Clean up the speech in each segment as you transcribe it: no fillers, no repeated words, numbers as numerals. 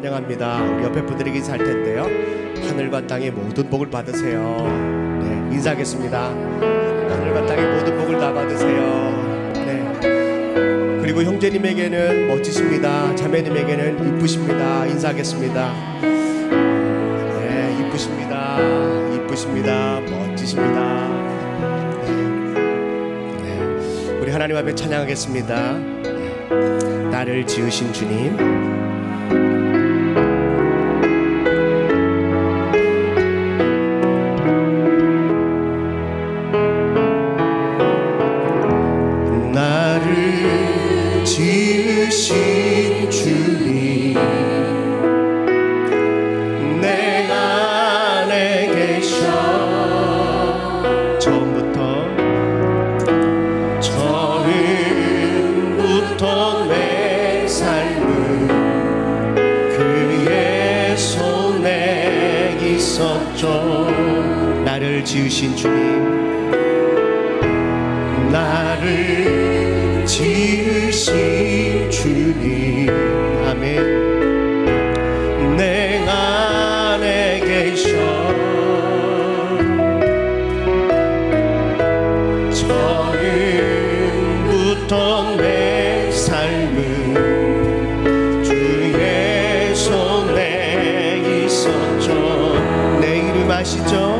환영합니다. 우리 옆에 분들에게 인사할 텐데요. 하늘과 땅의 모든 복을 받으세요. 네, 인사하겠습니다. 하늘과 땅의 모든 복을 다 받으세요. 네. 그리고 형제님에게는 멋지십니다. 자매님에게는 이쁘십니다. 인사하겠습니다. 네, 이쁘십니다. 이쁘십니다. 멋지십니다. 네. 우리 하나님 앞에 찬양하겠습니다. 네. 나를 지으신 주님, 지으신 주님, 내 안에 계셔. 처음부터 내 삶은 그의 손에 있었죠. 나를 지으신 주님, 나를 지으신 주님, 아멘. 내 안에 계셔. 처음부터 내 삶은 주의 손에 있었죠. 내 이름 아시죠?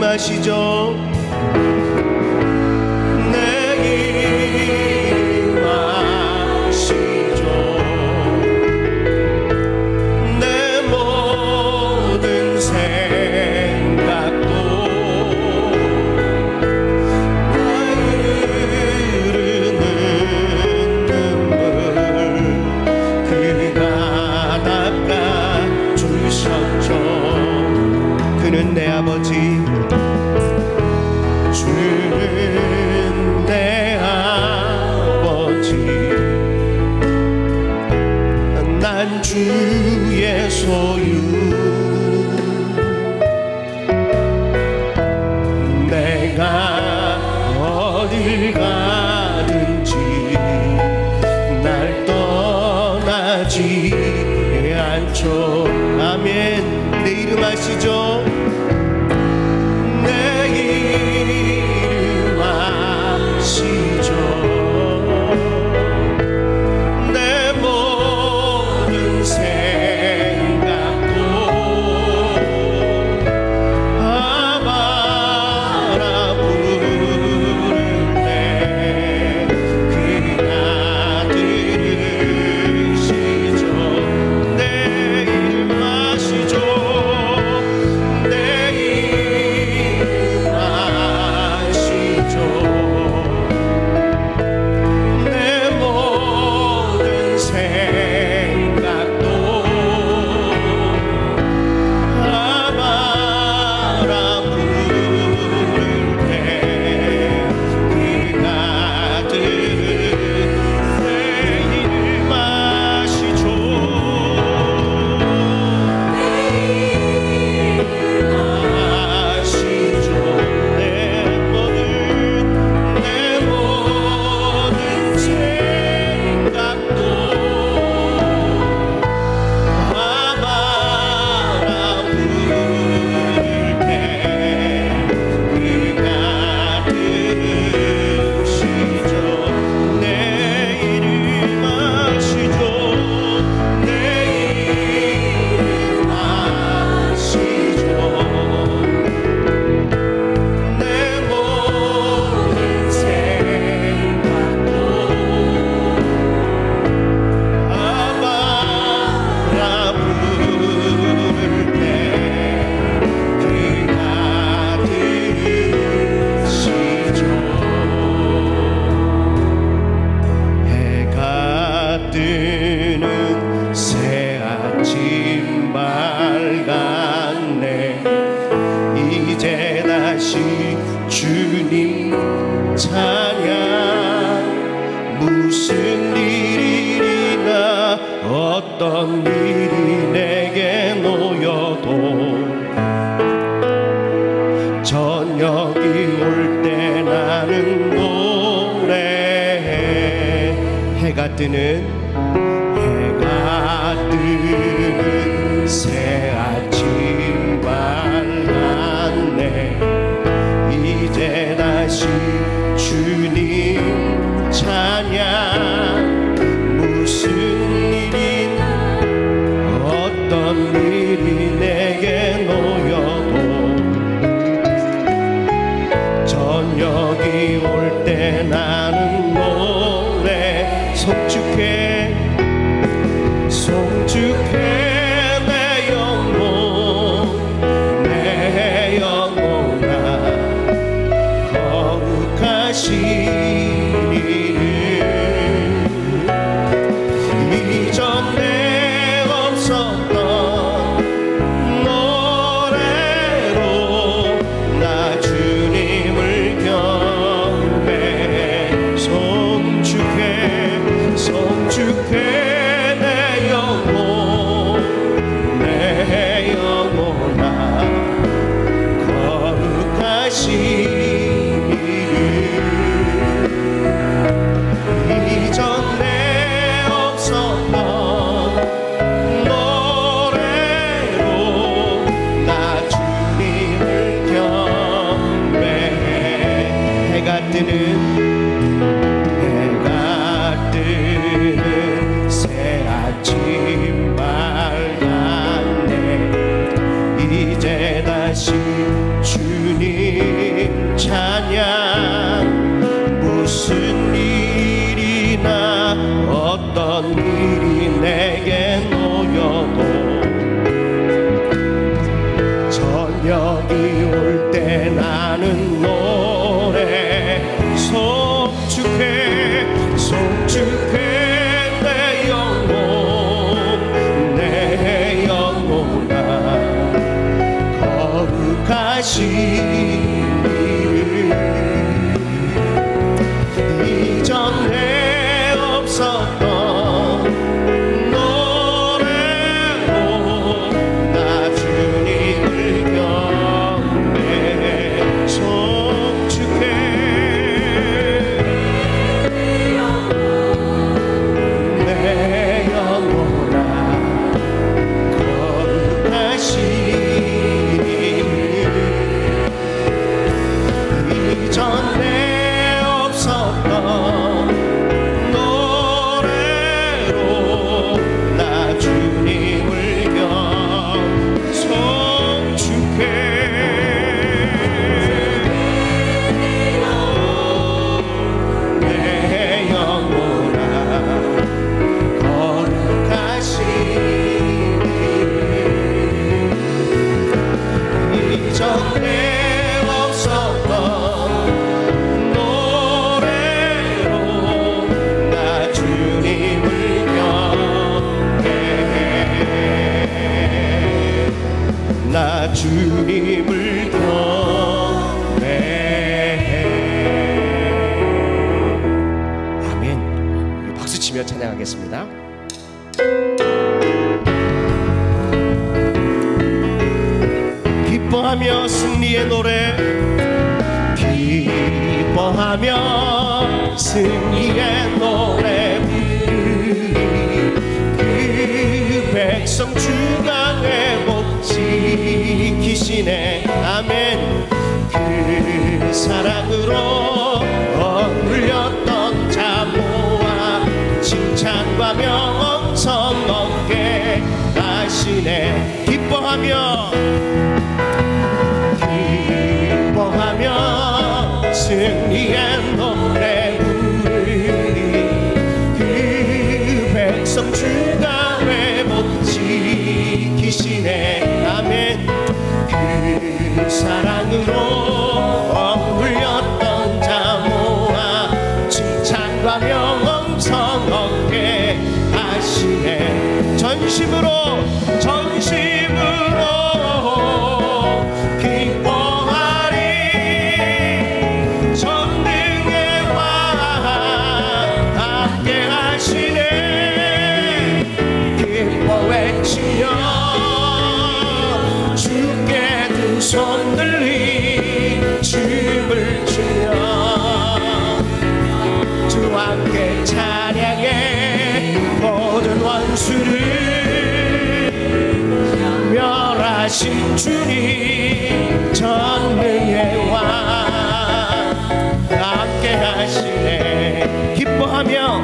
아시죠? 내 이름 아시죠? 내 모든 생각도 흐르는 눈물 그가 닦아 주셨죠. 그는 내 아버지, 주는 내 아버지, 난 주의 소유. 내가 어딜 가든지 날 떠나지 않죠. 아멘. 내 이름 아시죠? 내 모든 생각도 아바라 부를 때 그가 들으시죠. 내 이름 아시죠? 내 찬양 무슨 일이나 어떤 일이 내게 놓여도 저녁이 올 때 나는 노래해. 해가 뜨는 새 아침 밝았네. 이제 다시 주님 찬양 무슨 일이 어떤 일이 내게 놓여도 저녁이 올 때 나는 노래 송축해 송축해 이전에 없었던 노래로 나 주님을 경배해. 송축해 송축해 내 영혼아 거룩하신 해가 뜨는 새 아침 밝았네. 이제 다시 주님 찬양 무슨 일이나 어떤 일이 내게 놓여도 저녁이 올 때 나는 노래 송축해 송축해 내 영혼아 거룩하신 이름. 이전에 없었던 노래로 나 주님을 경배해. 송축해 이전에 없었던 노래로 나 주님을 송축해. 내 영혼아 거룩하신 이전에 없었던 노래로 나 주님을 경배해. 나 주님을 경배해. 아멘. 박수 치며 찬양하겠습니다. 기뻐하며 승리의 노래 기뻐하며 승리의 노래 부르리. 그 백성 주가 회복 지키시네. 아멘. 그 사랑으로 억눌렸던 자 모아 칭찬과 명성 얻게 하시네. 기뻐하며 승리의 노래 부르리. 그 백성 주가 회복 지키시네. 아멘. 그 사랑으로 억눌렸던 자 모아 칭찬과 명성 얻게 하시네. 전심으로 손 들리 춤을 추며 주와 함께 찬양해 모든 원수를 멸하신 주님 전능의 왕 함께 하시네. 기뻐하며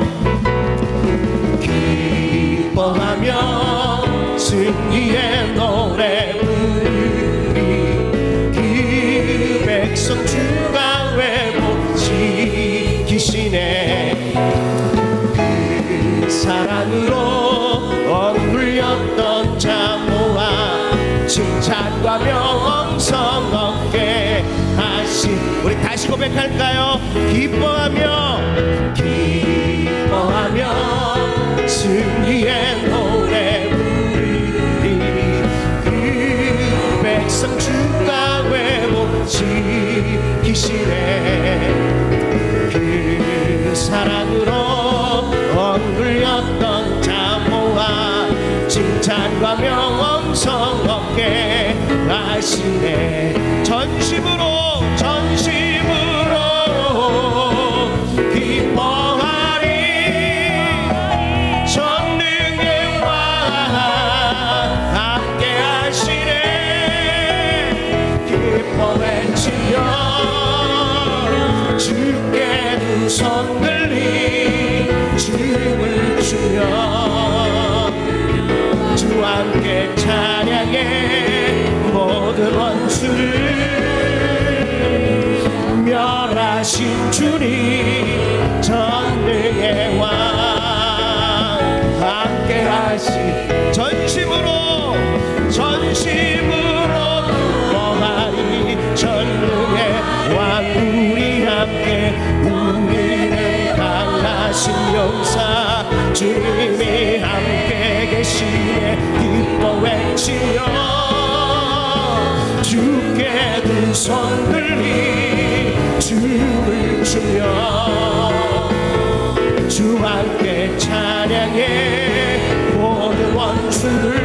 승리의 노래 부르리 그 백성 주가 회복 지키시네. 그 사랑으로 억눌렸던 자 모아 칭찬과 명성 얻게 하신. 우리 다시 고백할까요? 기뻐하며 승리의 노래 부르리 그 백성 주가 회복 지키시네. 그 사랑으로 억눌렸던 자 모아 칭찬과 명성 얻게 하시네. 전심으로 기뻐하리 전능의 왕 함께 하시네. 기뻐 외치며 주께 두 손 들리 춤을 추며 주와 함께 찬양해 모든 원수를 멸하신 주님 전능의 왕 함께 하신. 전심으로 기뻐하리 전능의 왕 우리 함께. 우리는 강하신 용사 주님이 함께 계시네. 기뻐 외치며 주께 두 손 들리 춤을 추며 주와 함께 찬양해 모든 원수를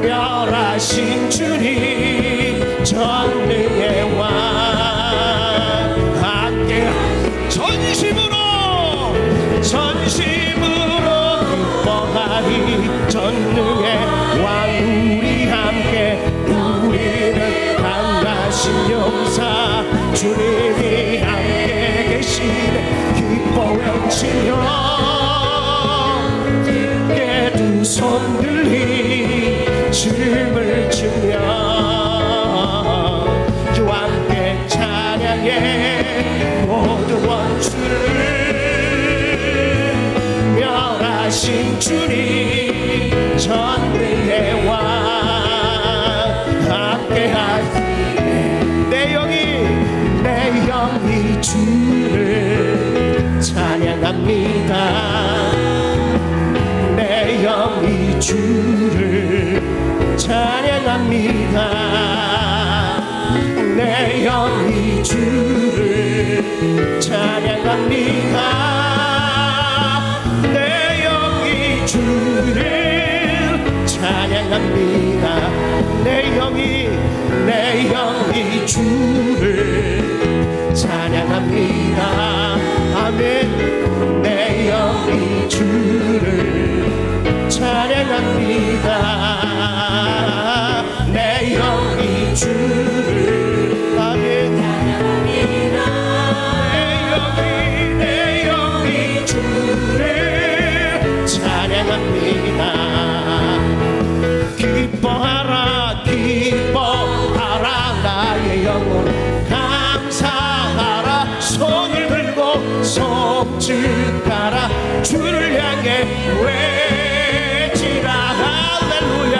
멸하신 주님 전능의 왕 함께. 전심으로 기뻐하리 전능의 왕 우리 함께. 우리는 강하신 용사 주님이 함께 계시네. 기뻐 외치며 주께 두 손 들리 춤을 추며 주와 함께 찬양해 모든 원수를 멸하신 주님 전능의 왕 함께 하시네. 내 영이 주를 찬양합니다. 내 영이 주를 찬양합니다. 내 영이 주를 찬양합니다. 내 영이 주를 찬양합니다. 내 영이 주를 찬양합니다. 아멘. 내 영이 주를 찬양합니다. 내 영이 주를 아멘. 내 영이 주를 찬양합니다. 기뻐하라 나의 영혼 감사하라. 손을 들고 송축하라. 주를 향해 외치라 할렐루야.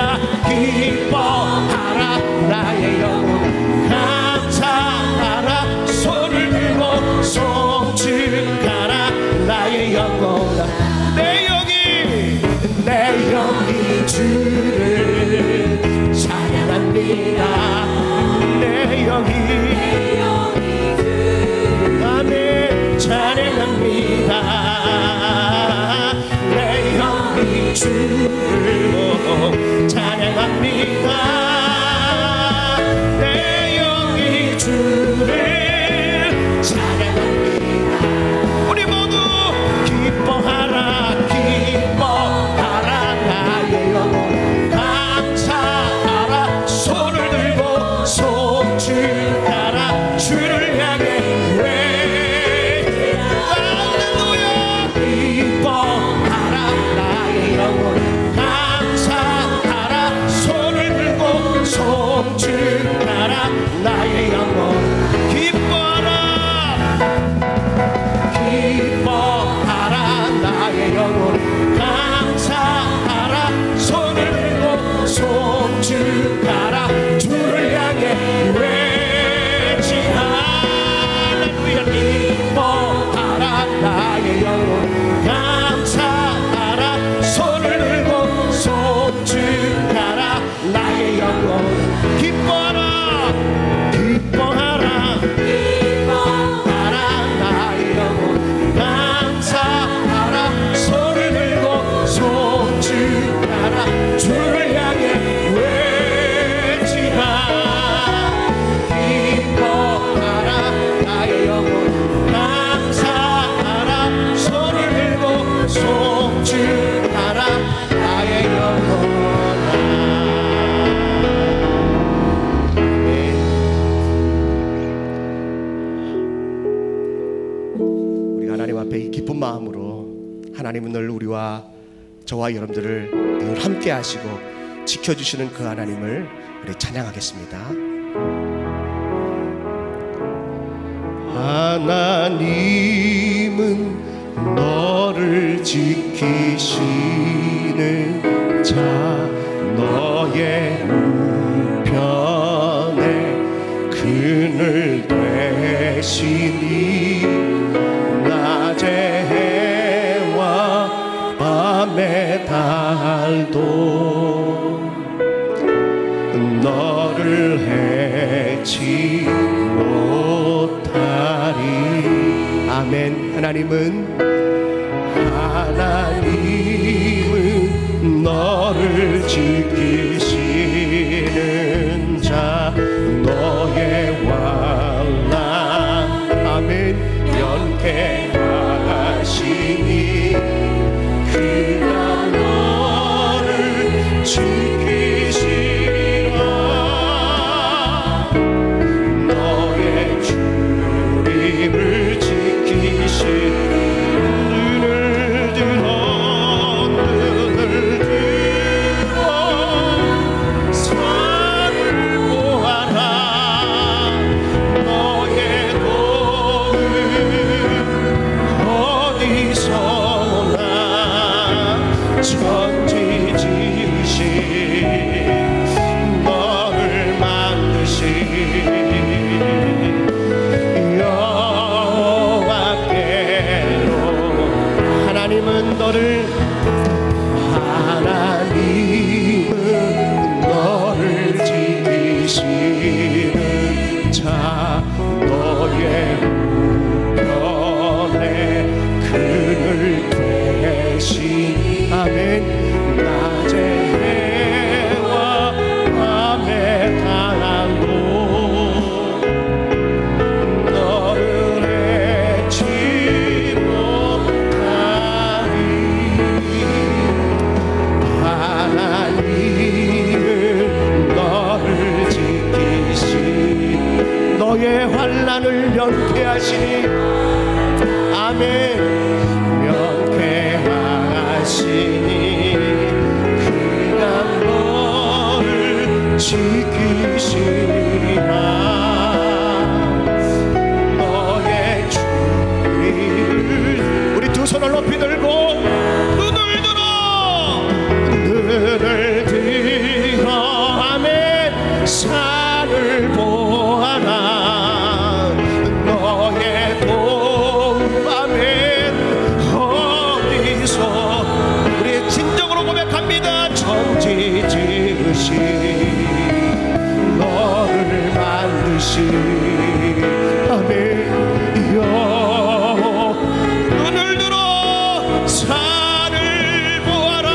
송축하라 나의 영혼 기뻐하라 나의 영혼 감사하라 손을 들고 송축하라 주를 향해 할렐루야 기뻐하라 나의 영혼 감사하라 손을 들고 송축하라 나의 영혼 기뻐하라 나의 영혼 감사하라 손을 들고 송축하라 주를 향해 외치라 기뻐하라 나의 영혼 감사하라 손을 들고 송축하라 나의 영혼아. 우리 하나님 앞에 이 기쁜 마음으로 하나님은 늘 우리와 저와 여러분들을 늘 함께 하시고 지켜주시는 그 하나님을 우리 찬양하겠습니다. 하나님은 너를 지키시는 자 너의 우편에 그늘 되시니 낮의 해와 밤의 달도 너를 해치 못하리. 아멘. 하나님은 너를 지키시는 자 너의 왕랑 아멘 연케하시니 그가 너를 지키시라. 너의 주님을 지키시라. 눈을 들어 산을 보아라. 너의 도움 어디서 오나. 천지 지으신 너를 만드신 여호와께로 하나님은 너를 지키시는 자 너의 우편에 그늘 되신 아멘. 낮의 해와 밤의 달도 너를 해치 못하리. 하나님은 너를 지키시 너의 환난을 면케하시니 아멘. 면케하시니 그가 너를 지키시리라. 너의 주님을 우리 두 손을 높이 들고 눈을 들어 아멘. 산을 보아라. 너의 도움 아멘 어디서 우리 진정으로 고백합니다. 천지 지으신 너를 만드신 아멘 눈을 들어 산을 보아라.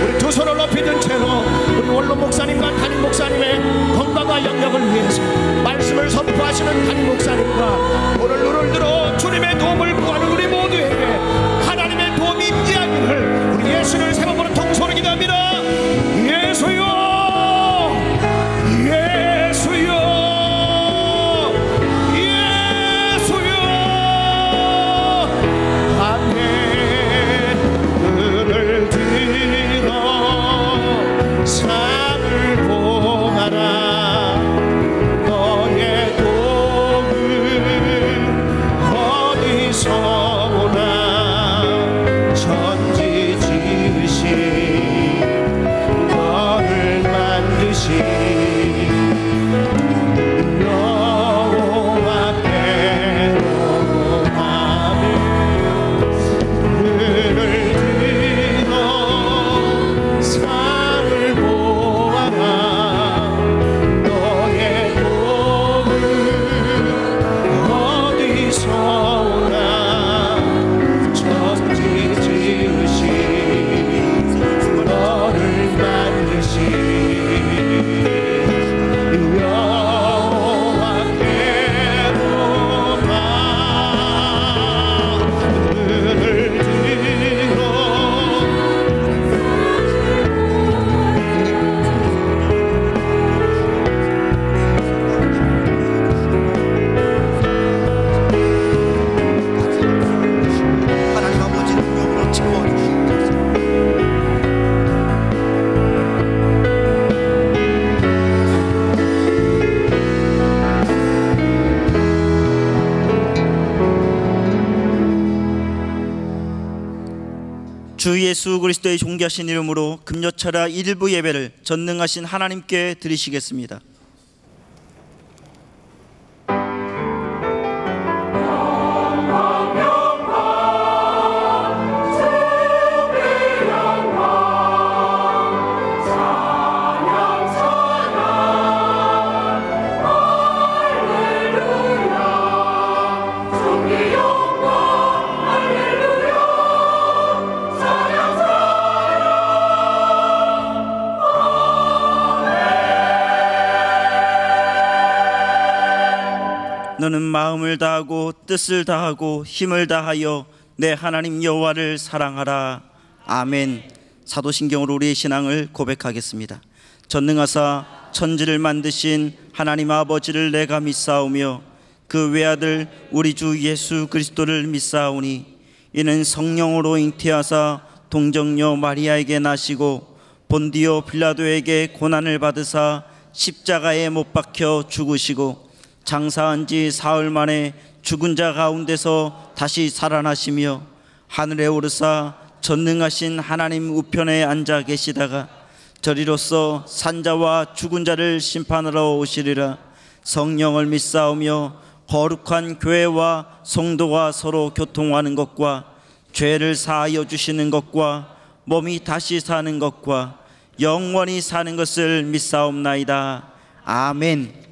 우리 두 손을 높이 든 채로 우리 원로 목사님과 담임 목사님의 건강과 영역을 위해서 말씀을 선포하시는 담임 목사님과 오늘 눈을 들어 주님의 도움을 구하는 우리 모두에게 하나님의 도움이 임재하기를 우리 예수를 세워보는 통소로 기도합니다. 예수여 예수여 예수여 아멘. 눈을 들어 산을 보 주 예수 그리스도의 존귀하신 이름으로 금요철야 1부 예배를 전능하신 하나님께 드리시겠습니다. 너는 마음을 다하고 뜻을 다하고 힘을 다하여 내 하나님 여호와를 사랑하라. 아멘. 사도신경으로 우리의 신앙을 고백하겠습니다. 전능하사 천지를 만드신 하나님 아버지를 내가 믿사오며 그 외아들 우리 주 예수 그리스도를 믿사오니 이는 성령으로 잉태하사 동정녀 마리아에게 나시고 본디오 빌라도에게 고난을 받으사 십자가에 못 박혀 죽으시고 장사한 지 사흘 만에 죽은 자 가운데서 다시 살아나시며 하늘에 오르사 전능하신 하나님 우편에 앉아 계시다가 저리로서 산자와 죽은 자를 심판하러 오시리라. 성령을 믿사오며 거룩한 교회와 성도가 서로 교통하는 것과 죄를 사하여 주시는 것과 몸이 다시 사는 것과 영원히 사는 것을 믿사옵나이다. 아멘.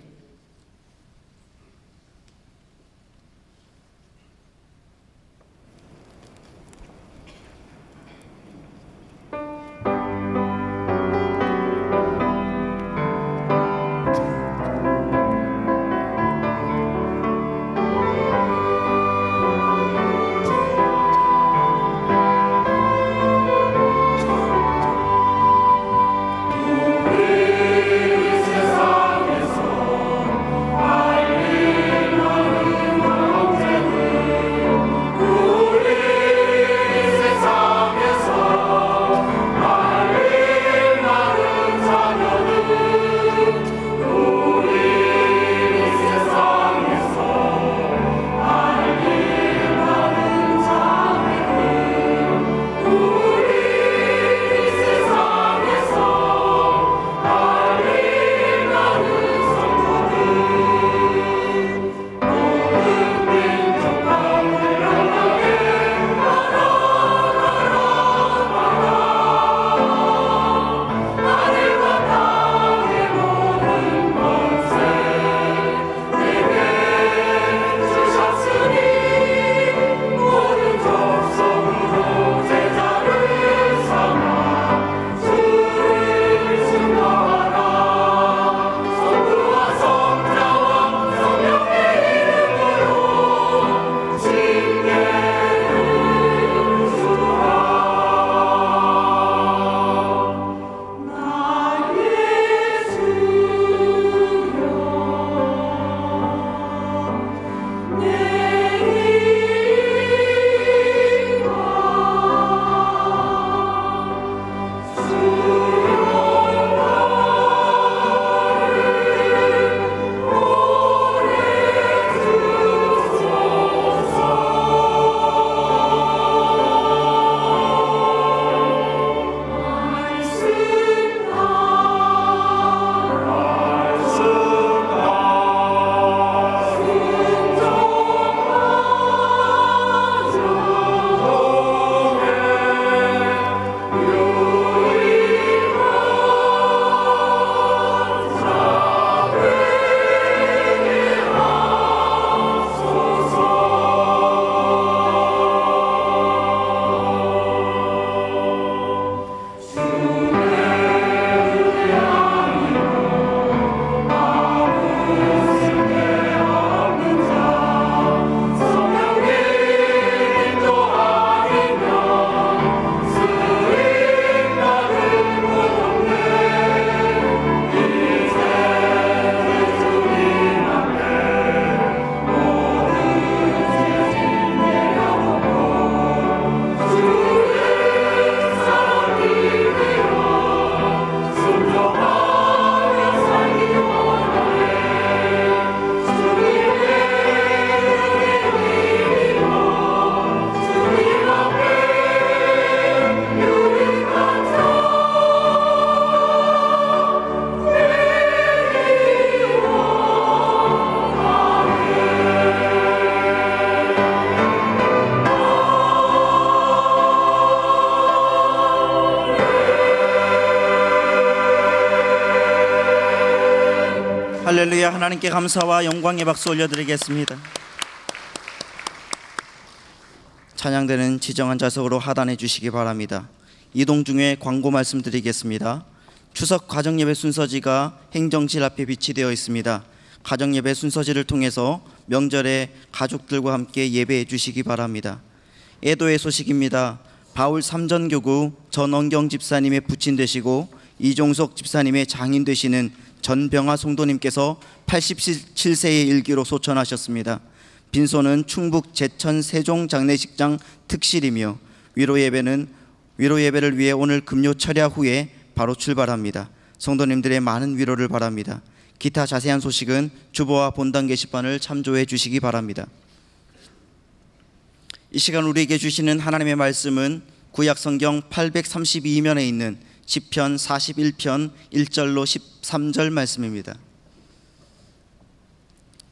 세상에서 할렐루야. 하나님께 감사와 영광의 박수 올려드리겠습니다. 찬양대는 지정한 좌석으로 하단해 주시기 바랍니다. 이동 중에 광고 말씀드리겠습니다. 추석 가정예배 순서지가 행정실 앞에 비치되어 있습니다. 가정예배 순서지를 통해서 명절에 가족들과 함께 예배해 주시기 바랍니다. 애도의 소식입니다. 바울 삼전교구 전원경 집사님의 부친 되시고 이종석 집사님의 장인 되시는 전병아 성도님께서 87세의 일기로 소천하셨습니다. 빈소는 충북 제천 세종 장례식장 특실이며 위로 예배를 위해 오늘 금요 철야 후에 바로 출발합니다. 성도님들의 많은 위로를 바랍니다. 기타 자세한 소식은 주보와 본당 게시판을 참조해 주시기 바랍니다. 이 시간 우리에게 주시는 하나님의 말씀은 구약성경 832면에 있는 시편 41편 1절로 13절 말씀입니다.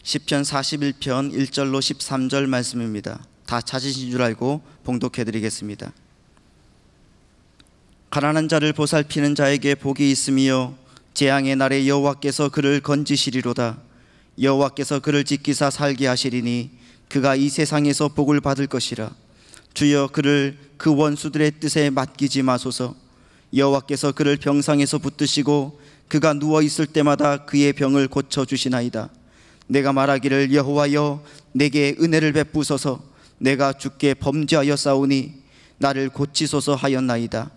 시편 41편 1절로 13절 말씀입니다. 다 찾으신 줄 알고 봉독해 드리겠습니다. 가난한 자를 보살피는 자에게 복이 있으며 재앙의 날에 여호와께서 그를 건지시리로다. 여호와께서 그를 지키사 살게 하시리니 그가 이 세상에서 복을 받을 것이라. 주여 그를 그 원수들의 뜻에 맡기지 마소서. 여호와께서 그를 병상에서 붙드시고 그가 누워 있을 때마다 그의 병을 고쳐 주시나이다. 내가 말하기를 여호와여 내게 은혜를 베푸소서. 내가 주께 범죄하여 싸우니 나를 고치소서 하였나이다.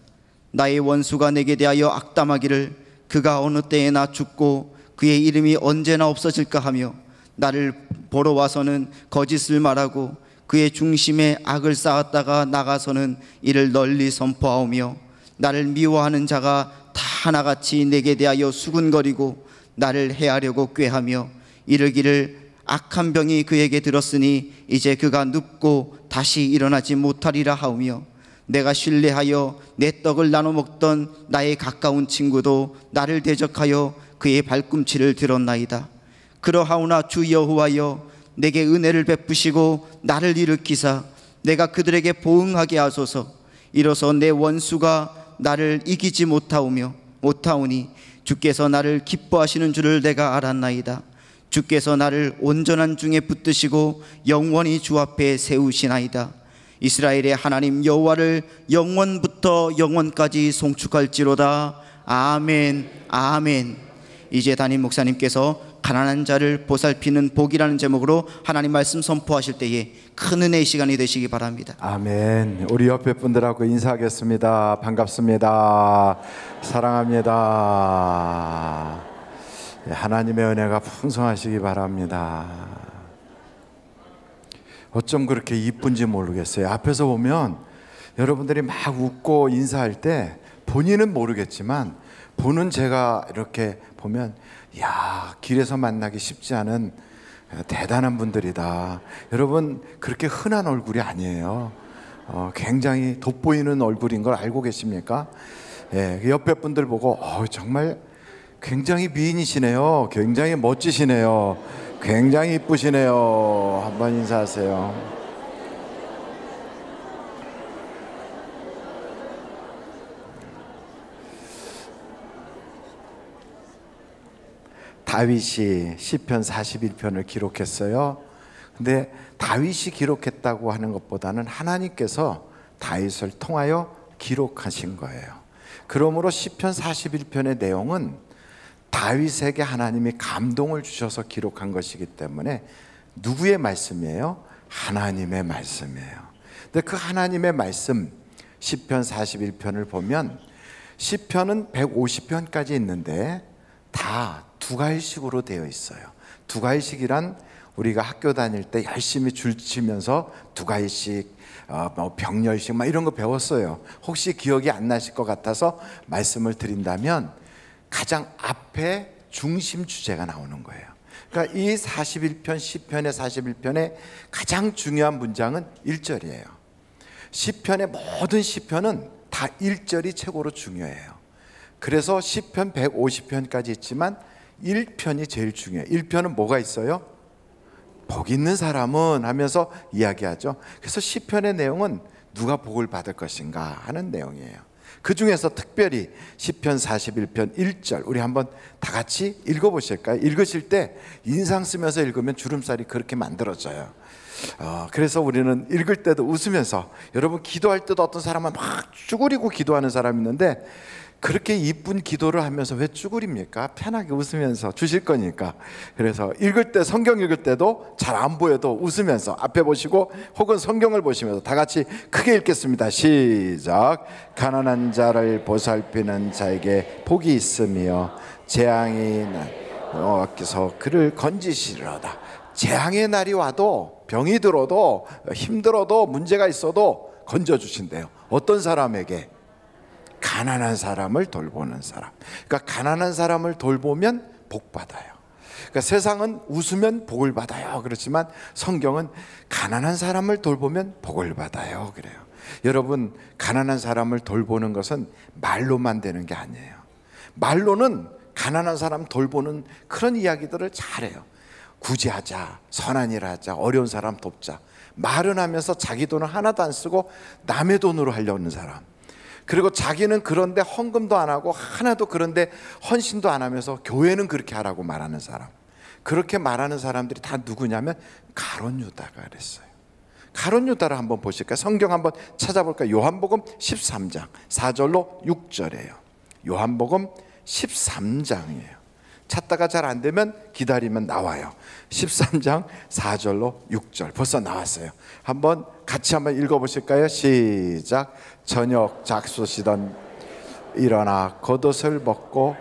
나의 원수가 내게 대하여 악담하기를 그가 어느 때에나 죽고 그의 이름이 언제나 없어질까 하며 나를 보러 와서는 거짓을 말하고 그의 중심에 악을 쌓았다가 나가서는 이를 널리 선포하오며 나를 미워하는 자가 다 하나같이 내게 대하여 수군거리고 나를 해하려고 꾀하며 이르기를 악한 병이 그에게 들었으니 이제 그가 눕고 다시 일어나지 못하리라 하오며 내가 신뢰하여 내 떡을 나눠 먹던 나의 가까운 친구도 나를 대적하여 그의 발꿈치를 들었나이다. 그러하오나 주 여호와여 내게 은혜를 베푸시고 나를 일으키사 내가 그들에게 보응하게 하소서. 이로써 내 원수가 나를 이기지 못하오니 주께서 나를 기뻐하시는 줄을 내가 알았나이다. 주께서 나를 온전한 중에 붙드시고 영원히 주 앞에 세우시나이다. 이스라엘의 하나님 여호와를 영원부터 영원까지 송축할지로다. 아멘 아멘. 이제 담임 목사님께서 가난한 자를 보살피는 복이라는 제목으로 하나님 말씀 선포하실 때에 큰 은혜의 시간이 되시기 바랍니다. 아멘. 우리 옆에 분들하고 인사하겠습니다. 반갑습니다. 사랑합니다. 하나님의 은혜가 풍성하시기 바랍니다. 어쩜 그렇게 이쁜지 모르겠어요. 앞에서 보면 여러분들이 막 웃고 인사할 때 본인은 모르겠지만 보는 제가 이렇게 보면 야, 길에서 만나기 쉽지 않은 대단한 분들이다. 여러분 그렇게 흔한 얼굴이 아니에요. 굉장히 돋보이는 얼굴인 걸 알고 계십니까? 예, 옆에 분들 보고 정말 굉장히 미인이시네요. 굉장히 멋지시네요. 굉장히 이쁘시네요. 한번 인사하세요. 다윗이 시편 41편을 기록했어요. 근데 다윗이 기록했다고 하는 것보다는 하나님께서 다윗을 통하여 기록하신 거예요. 그러므로 시편 41편의 내용은 다윗에게 하나님이 감동을 주셔서 기록한 것이기 때문에 누구의 말씀이에요? 하나님의 말씀이에요. 근데 그 하나님의 말씀 시편 41편을 보면 시편은 150편까지 있는데 다 두 가지식으로 되어 있어요. 두 가지식이란 우리가 학교 다닐 때 열심히 줄 치면서 두 가지씩 병렬식 막 이런 거 배웠어요. 혹시 기억이 안 나실 것 같아서 말씀을 드린다면 가장 앞에 중심 주제가 나오는 거예요. 그러니까 이 41편 시편의 41편의 가장 중요한 문장은 1절이에요. 시편의 모든 시편은 다 1절이 최고로 중요해요. 그래서 시편 150편까지 있지만 1편이 제일 중요해요. 1편은 뭐가 있어요? 복 있는 사람은 하면서 이야기하죠. 그래서 시편의 내용은 누가 복을 받을 것인가 하는 내용이에요. 그 중에서 특별히 시편 41편 1절 우리 한번 다 같이 읽어보실까요? 읽으실 때 인상 쓰면서 읽으면 주름살이 그렇게 만들어져요. 그래서 우리는 읽을 때도 웃으면서, 여러분 기도할 때도 어떤 사람은 막 쭈그리고 기도하는 사람이 있는데 그렇게 이쁜 기도를 하면서 왜 쭈그립니까? 편하게 웃으면서 주실 거니까. 그래서 읽을 때, 성경 읽을 때도 잘 안 보여도 웃으면서 앞에 보시고 혹은 성경을 보시면서 다 같이 크게 읽겠습니다. 시작. 가난한 자를 보살피는 자에게 복이 있으며 재앙이 여호와께서 그를 건지시리로다. 재앙의 날이 와도, 병이 들어도, 힘들어도, 문제가 있어도 건져주신대요. 어떤 사람에게? 가난한 사람을 돌보는 사람. 그러니까 가난한 사람을 돌보면 복 받아요. 그러니까 세상은 웃으면 복을 받아요. 그렇지만 성경은 가난한 사람을 돌보면 복을 받아요. 그래요. 여러분, 가난한 사람을 돌보는 것은 말로만 되는 게 아니에요. 말로는 가난한 사람 돌보는 그런 이야기들을 잘해요. 구제하자, 선한 일 하자, 어려운 사람 돕자. 말은 하면서 자기 돈을 하나도 안 쓰고 남의 돈으로 하려는 사람. 그리고 자기는 그런데 헌금도 안 하고 하나도 그런데 헌신도 안 하면서 교회는 그렇게 하라고 말하는 사람. 그렇게 말하는 사람들이 다 누구냐면 가룟 유다가 그랬어요. 가룟 유다를 한번 보실까요? 성경 한번 찾아볼까요? 요한복음 13장 4절로 6절이에요. 요한복음 13장이에요. 찾다가 잘 안 되면 기다리면 나와요. 13장 4절로 6절 벌써 나왔어요. 한번 같이 한번 읽어보실까요? 시작. 저녁 작수시던 일어나 겉옷을 벗고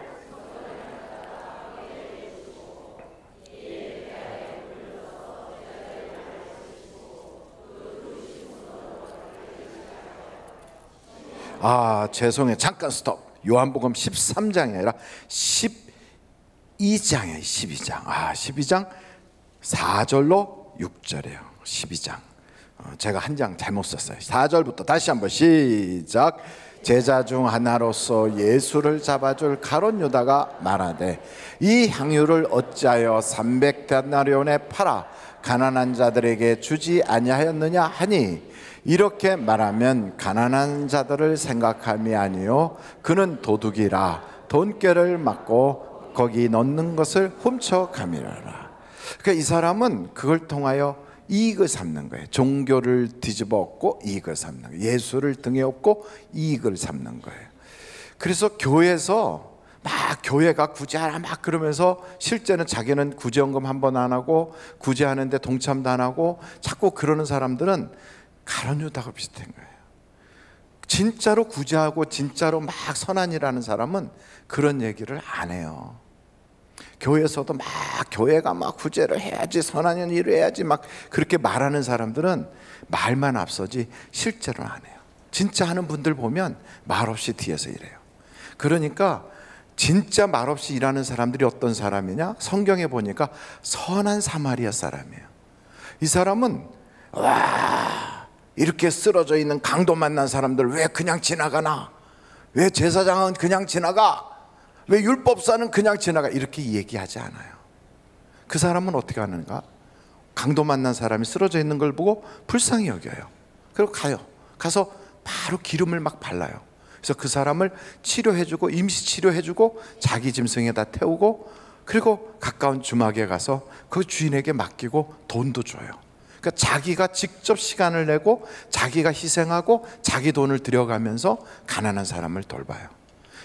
죄송해요. 잠깐 스톱. 요한복음 13장이 아니라 12장이에요. 12장. 12장 4절로 6절이에요. 12장. 제가 한 장 잘못 썼어요. 4절부터 다시 한번 시작. 제자 중 하나로서 예수를 잡아줄 가룟 유다가 말하되 이 향유를 어찌하여 300데나리온에 팔아 가난한 자들에게 주지 아니하였느냐 하니, 이렇게 말하면 가난한 자들을 생각함이 아니요 그는 도둑이라 돈꾀를 맞고 거기 넣는 것을 훔쳐가미라라. 그러니까 이 사람은 그걸 통하여 이익을 삼는 거예요. 종교를 뒤집어 엎고 이익을 삼는 거예요. 예수를 등에 업고 이익을 삼는 거예요. 그래서 교회에서 막 교회가 구제하라 막 그러면서 실제는 자기는 구제연금 한 번 안 하고 구제하는데 동참도 안 하고 자꾸 그러는 사람들은 가룟 유다가 비슷한 거예요. 진짜로 구제하고 진짜로 막 선한 일 하는 사람은 그런 얘기를 안 해요. 교회에서도 막 교회가 막 구제를 해야지, 선한 일을 해야지 막 그렇게 말하는 사람들은 말만 앞서지 실제로는 안 해요. 진짜 하는 분들 보면 말없이 뒤에서 일해요. 그러니까 진짜 말없이 일하는 사람들이 어떤 사람이냐? 성경에 보니까 선한 사마리아 사람이에요. 이 사람은 이렇게 쓰러져 있는 강도 만난 사람들 왜 그냥 지나가나? 왜 제사장은 그냥 지나가? 왜 율법사는 그냥 지나가? 이렇게 얘기하지 않아요. 그 사람은 어떻게 하는가? 강도 만난 사람이 쓰러져 있는 걸 보고 불쌍히 여겨요. 그리고 가요. 가서 바로 기름을 막 발라요. 그래서 그 사람을 치료해주고 임시 치료해주고 자기 짐승에다 태우고 그리고 가까운 주막에 가서 그 주인에게 맡기고 돈도 줘요. 그러니까 자기가 직접 시간을 내고 자기가 희생하고 자기 돈을 들여가면서 가난한 사람을 돌봐요.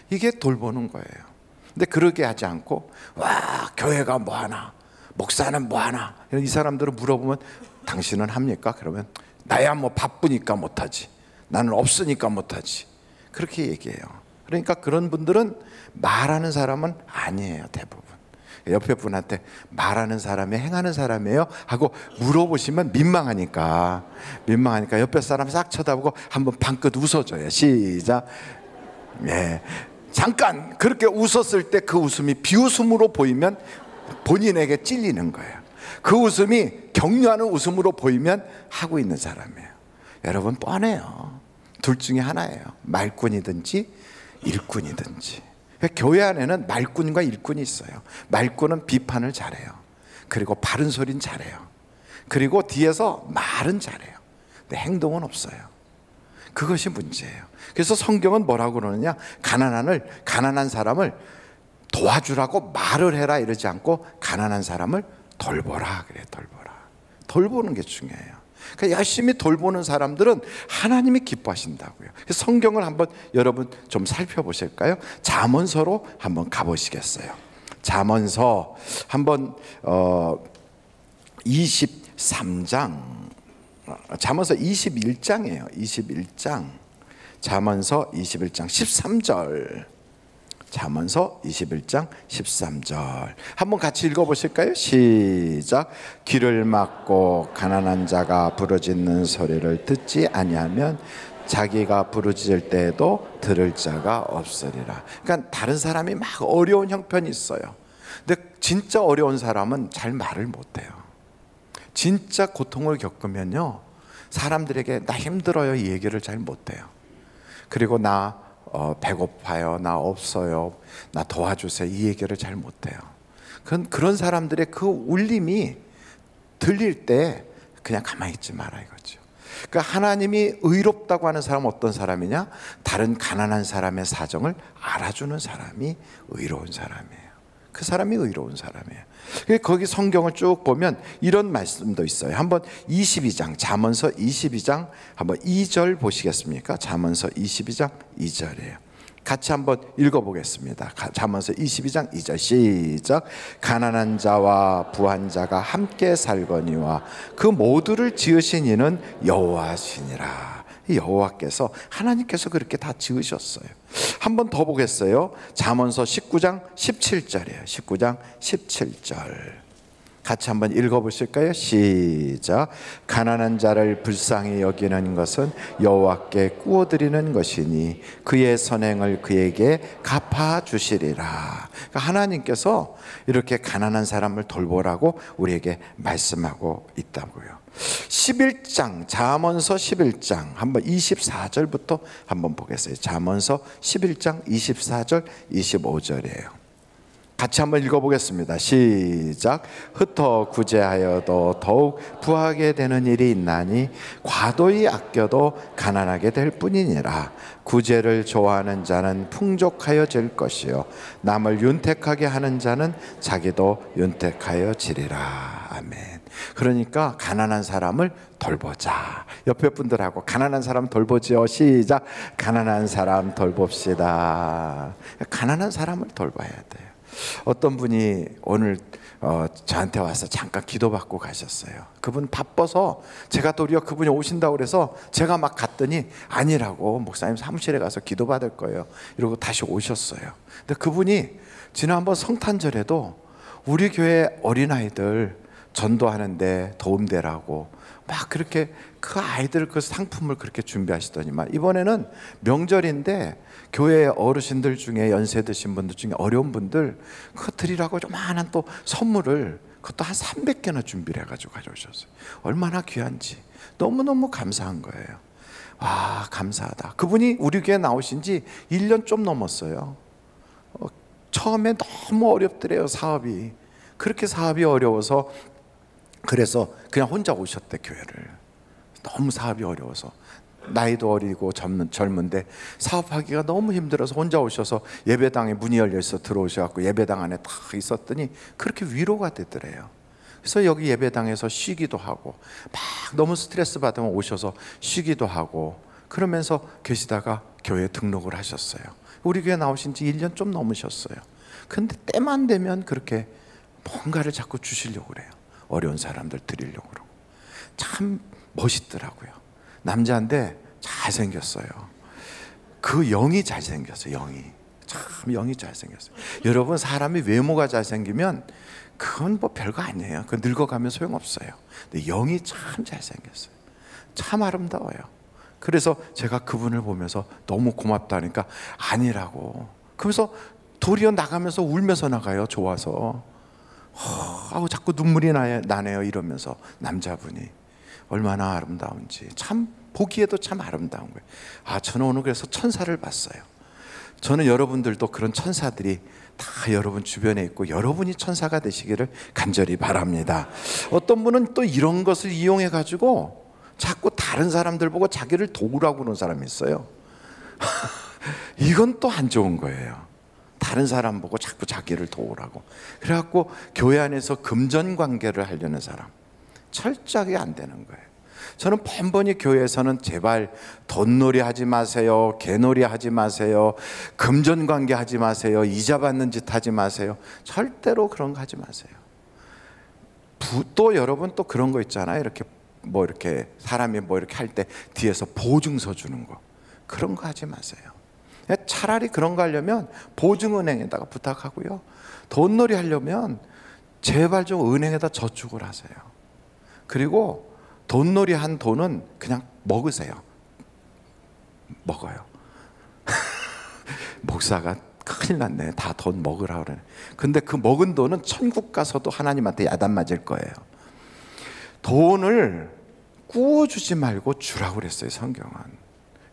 이게 돌보는 거예요. 근데 그러게 하지 않고 교회가 뭐하나, 목사는 뭐하나, 이 사람들은 물어보면 당신은 합니까? 그러면 나야 뭐 바쁘니까 못하지, 나는 없으니까 못하지, 그렇게 얘기해요. 그러니까 그런 분들은 말하는 사람은 아니에요. 대부분 옆에 분한테 말하는 사람이 행하는 사람이에요? 하고 물어보시면 민망하니까 옆에 사람 싹 쳐다보고 한번 방긋 웃어줘요. 시작. 네. 잠깐 그렇게 웃었을 때 그 웃음이 비웃음으로 보이면 본인에게 찔리는 거예요. 그 웃음이 격려하는 웃음으로 보이면 하고 있는 사람이에요. 여러분 뻔해요. 둘 중에 하나예요. 말꾼이든지 일꾼이든지. 교회 안에는 말꾼과 일꾼이 있어요. 말꾼은 비판을 잘해요. 그리고 바른 소리는 잘해요. 그리고 뒤에서 말은 잘해요. 근데 행동은 없어요. 그것이 문제예요. 그래서 성경은 뭐라고 그러느냐, 가난한 사람을 도와주라고 말을 해라 이러지 않고 가난한 사람을 돌보라 그래. 돌보는 게 중요해요. 그러니까 열심히 돌보는 사람들은 하나님이 기뻐하신다고요. 그래서 성경을 한번 여러분 좀 살펴보실까요? 잠언서로 한번 가보시겠어요? 잠언서 한번 23장, 잠언서 21장이에요. 21장, 잠언서 21장 13절, 잠언서 21장 13절 한번 같이 읽어보실까요? 시작. 귀를 막고 가난한 자가 부르짖는 소리를 듣지 아니하면 자기가 부르짖을 때에도 들을 자가 없으리라. 그러니까 다른 사람이 막 어려운 형편이 있어요. 근데 진짜 어려운 사람은 잘 말을 못해요. 진짜 고통을 겪으면요, 사람들에게 나 힘들어요 이 얘기를 잘 못해요. 그리고 나 배고파요, 나 없어요, 나 도와주세요 이 얘기를 잘 못해요. 그런 사람들의 그 울림이 들릴 때 그냥 가만히 있지 마라 이거죠. 그러니까 하나님이 의롭다고 하는 사람은 어떤 사람이냐? 다른 가난한 사람의 사정을 알아주는 사람이 의로운 사람이에요. 그 사람이 의로운 사람이에요. 거기 성경을 쭉 보면 이런 말씀도 있어요. 한번 22장, 잠언서 22장 한번 2절 보시겠습니까? 잠언서 22장 2절이에요. 같이 한번 읽어보겠습니다. 잠언서 22장 2절 시작. 가난한 자와 부한 자가 함께 살거니와 그 모두를 지으신 이는 여호와시니라. 여호와께서, 하나님께서 그렇게 다 지으셨어요. 한번 더 보겠어요. 잠언서 19장 17절이에요. 19장 17절 같이 한번 읽어보실까요? 시작. 가난한 자를 불쌍히 여기는 것은 여호와께 구워드리는 것이니 그의 선행을 그에게 갚아주시리라. 그러니까 하나님께서 이렇게 가난한 사람을 돌보라고 우리에게 말씀하고 있다고요. 11장, 잠언서 11장 한번 24절부터 한번 보겠어요. 잠언서 11장 24절 25절이에요. 같이 한번 읽어보겠습니다. 시작. 흩어 구제하여도 더욱 부하게 되는 일이 있나니 과도히 아껴도 가난하게 될 뿐이니라. 구제를 좋아하는 자는 풍족하여질 것이요 남을 윤택하게 하는 자는 자기도 윤택하여지리라. 아멘. 그러니까 가난한 사람을 돌보자. 옆에 분들하고 가난한 사람 돌보지요. 시작. 가난한 사람 돌봅시다. 가난한 사람을 돌봐야 돼요. 어떤 분이 오늘 저한테 와서 잠깐 기도받고 가셨어요. 그분 바빠서 제가 도리어 그분이 오신다고 그래서 제가 막 갔더니 아니라고, 목사님 사무실에 가서 기도받을 거예요 이러고 다시 오셨어요. 근데 그분이 지난번 성탄절에도 우리 교회 어린아이들 전도하는데 도움되라고 막 그렇게 그 아이들 그 상품을 그렇게 준비하시더니만 이번에는 명절인데 교회 어르신들 중에 연세 드신 분들 중에 어려운 분들 그거 드리라고 조그만한 또 선물을 그것도 한 300개나 준비를 해가지고 가져오셨어요. 얼마나 귀한지 너무너무 감사한 거예요. 와, 감사하다. 그분이 우리 교회 나오신 지 1년 좀 넘었어요. 처음에 너무 어렵더래요, 사업이. 그렇게 사업이 어려워서 그래서 그냥 혼자 오셨대, 교회를. 너무 사업이 어려워서. 나이도 어리고 젊은데 사업하기가 너무 힘들어서 혼자 오셔서 예배당에 문이 열려있어 들어오셔서 예배당 안에 딱 있었더니 그렇게 위로가 되더래요. 그래서 여기 예배당에서 쉬기도 하고 막 너무 스트레스 받으면 오셔서 쉬기도 하고 그러면서 계시다가 교회에 등록을 하셨어요. 우리 교회 나오신 지 1년 좀 넘으셨어요. 근데 때만 되면 그렇게 뭔가를 자꾸 주시려고 그래요. 어려운 사람들 드리려고 그러고. 참 멋있더라고요. 남자인데 잘생겼어요. 그 영이 잘생겼어요. 영이 잘생겼어요. 여러분, 사람이 외모가 잘생기면 그건 뭐 별거 아니에요. 그 늙어가면 소용없어요. 근데 영이 참 잘생겼어요. 참 아름다워요. 그래서 제가 그분을 보면서 너무 고맙다니까 아니라고. 그러면서 도리어 나가면서 울면서 나가요. 좋아서. 아우 자꾸 눈물이 나네요. 이러면서 남자분이 얼마나 아름다운지 참 보기에도 참 아름다운 거예요. 아, 저는 오늘 그래서 천사를 봤어요. 저는 여러분들도 그런 천사들이 다 여러분 주변에 있고 여러분이 천사가 되시기를 간절히 바랍니다. 어떤 분은 또 이런 것을 이용해 가지고 자꾸 다른 사람들 보고 자기를 도우라고 그러는 사람이 있어요. 이건 또 안 좋은 거예요. 다른 사람 보고 자꾸 자기를 도우라고. 그래갖고 교회 안에서 금전관계를 하려는 사람, 철저하게 안 되는 거예요. 저는 번번이 교회에서는 제발 돈놀이 하지 마세요, 개놀이 하지 마세요, 금전관계 하지 마세요, 이자 받는 짓 하지 마세요. 절대로 그런 거 하지 마세요. 또 여러분 또 그런 거 있잖아요. 이렇게 뭐 이렇게 사람이 뭐 이렇게 할 때 뒤에서 보증서 주는 거, 그런 거 하지 마세요. 차라리 그런 거 하려면 보증은행에다가 부탁하고요, 돈놀이 하려면 제발 좀 은행에다 저축을 하세요. 그리고 돈놀이 한 돈은 그냥 먹으세요. 먹어요. 목사가 큰일 났네, 다 돈 먹으라 그러네. 근데 그 먹은 돈은 천국 가서도 하나님한테 야단 맞을 거예요. 돈을 구워주지 말고 주라고 그랬어요, 성경은.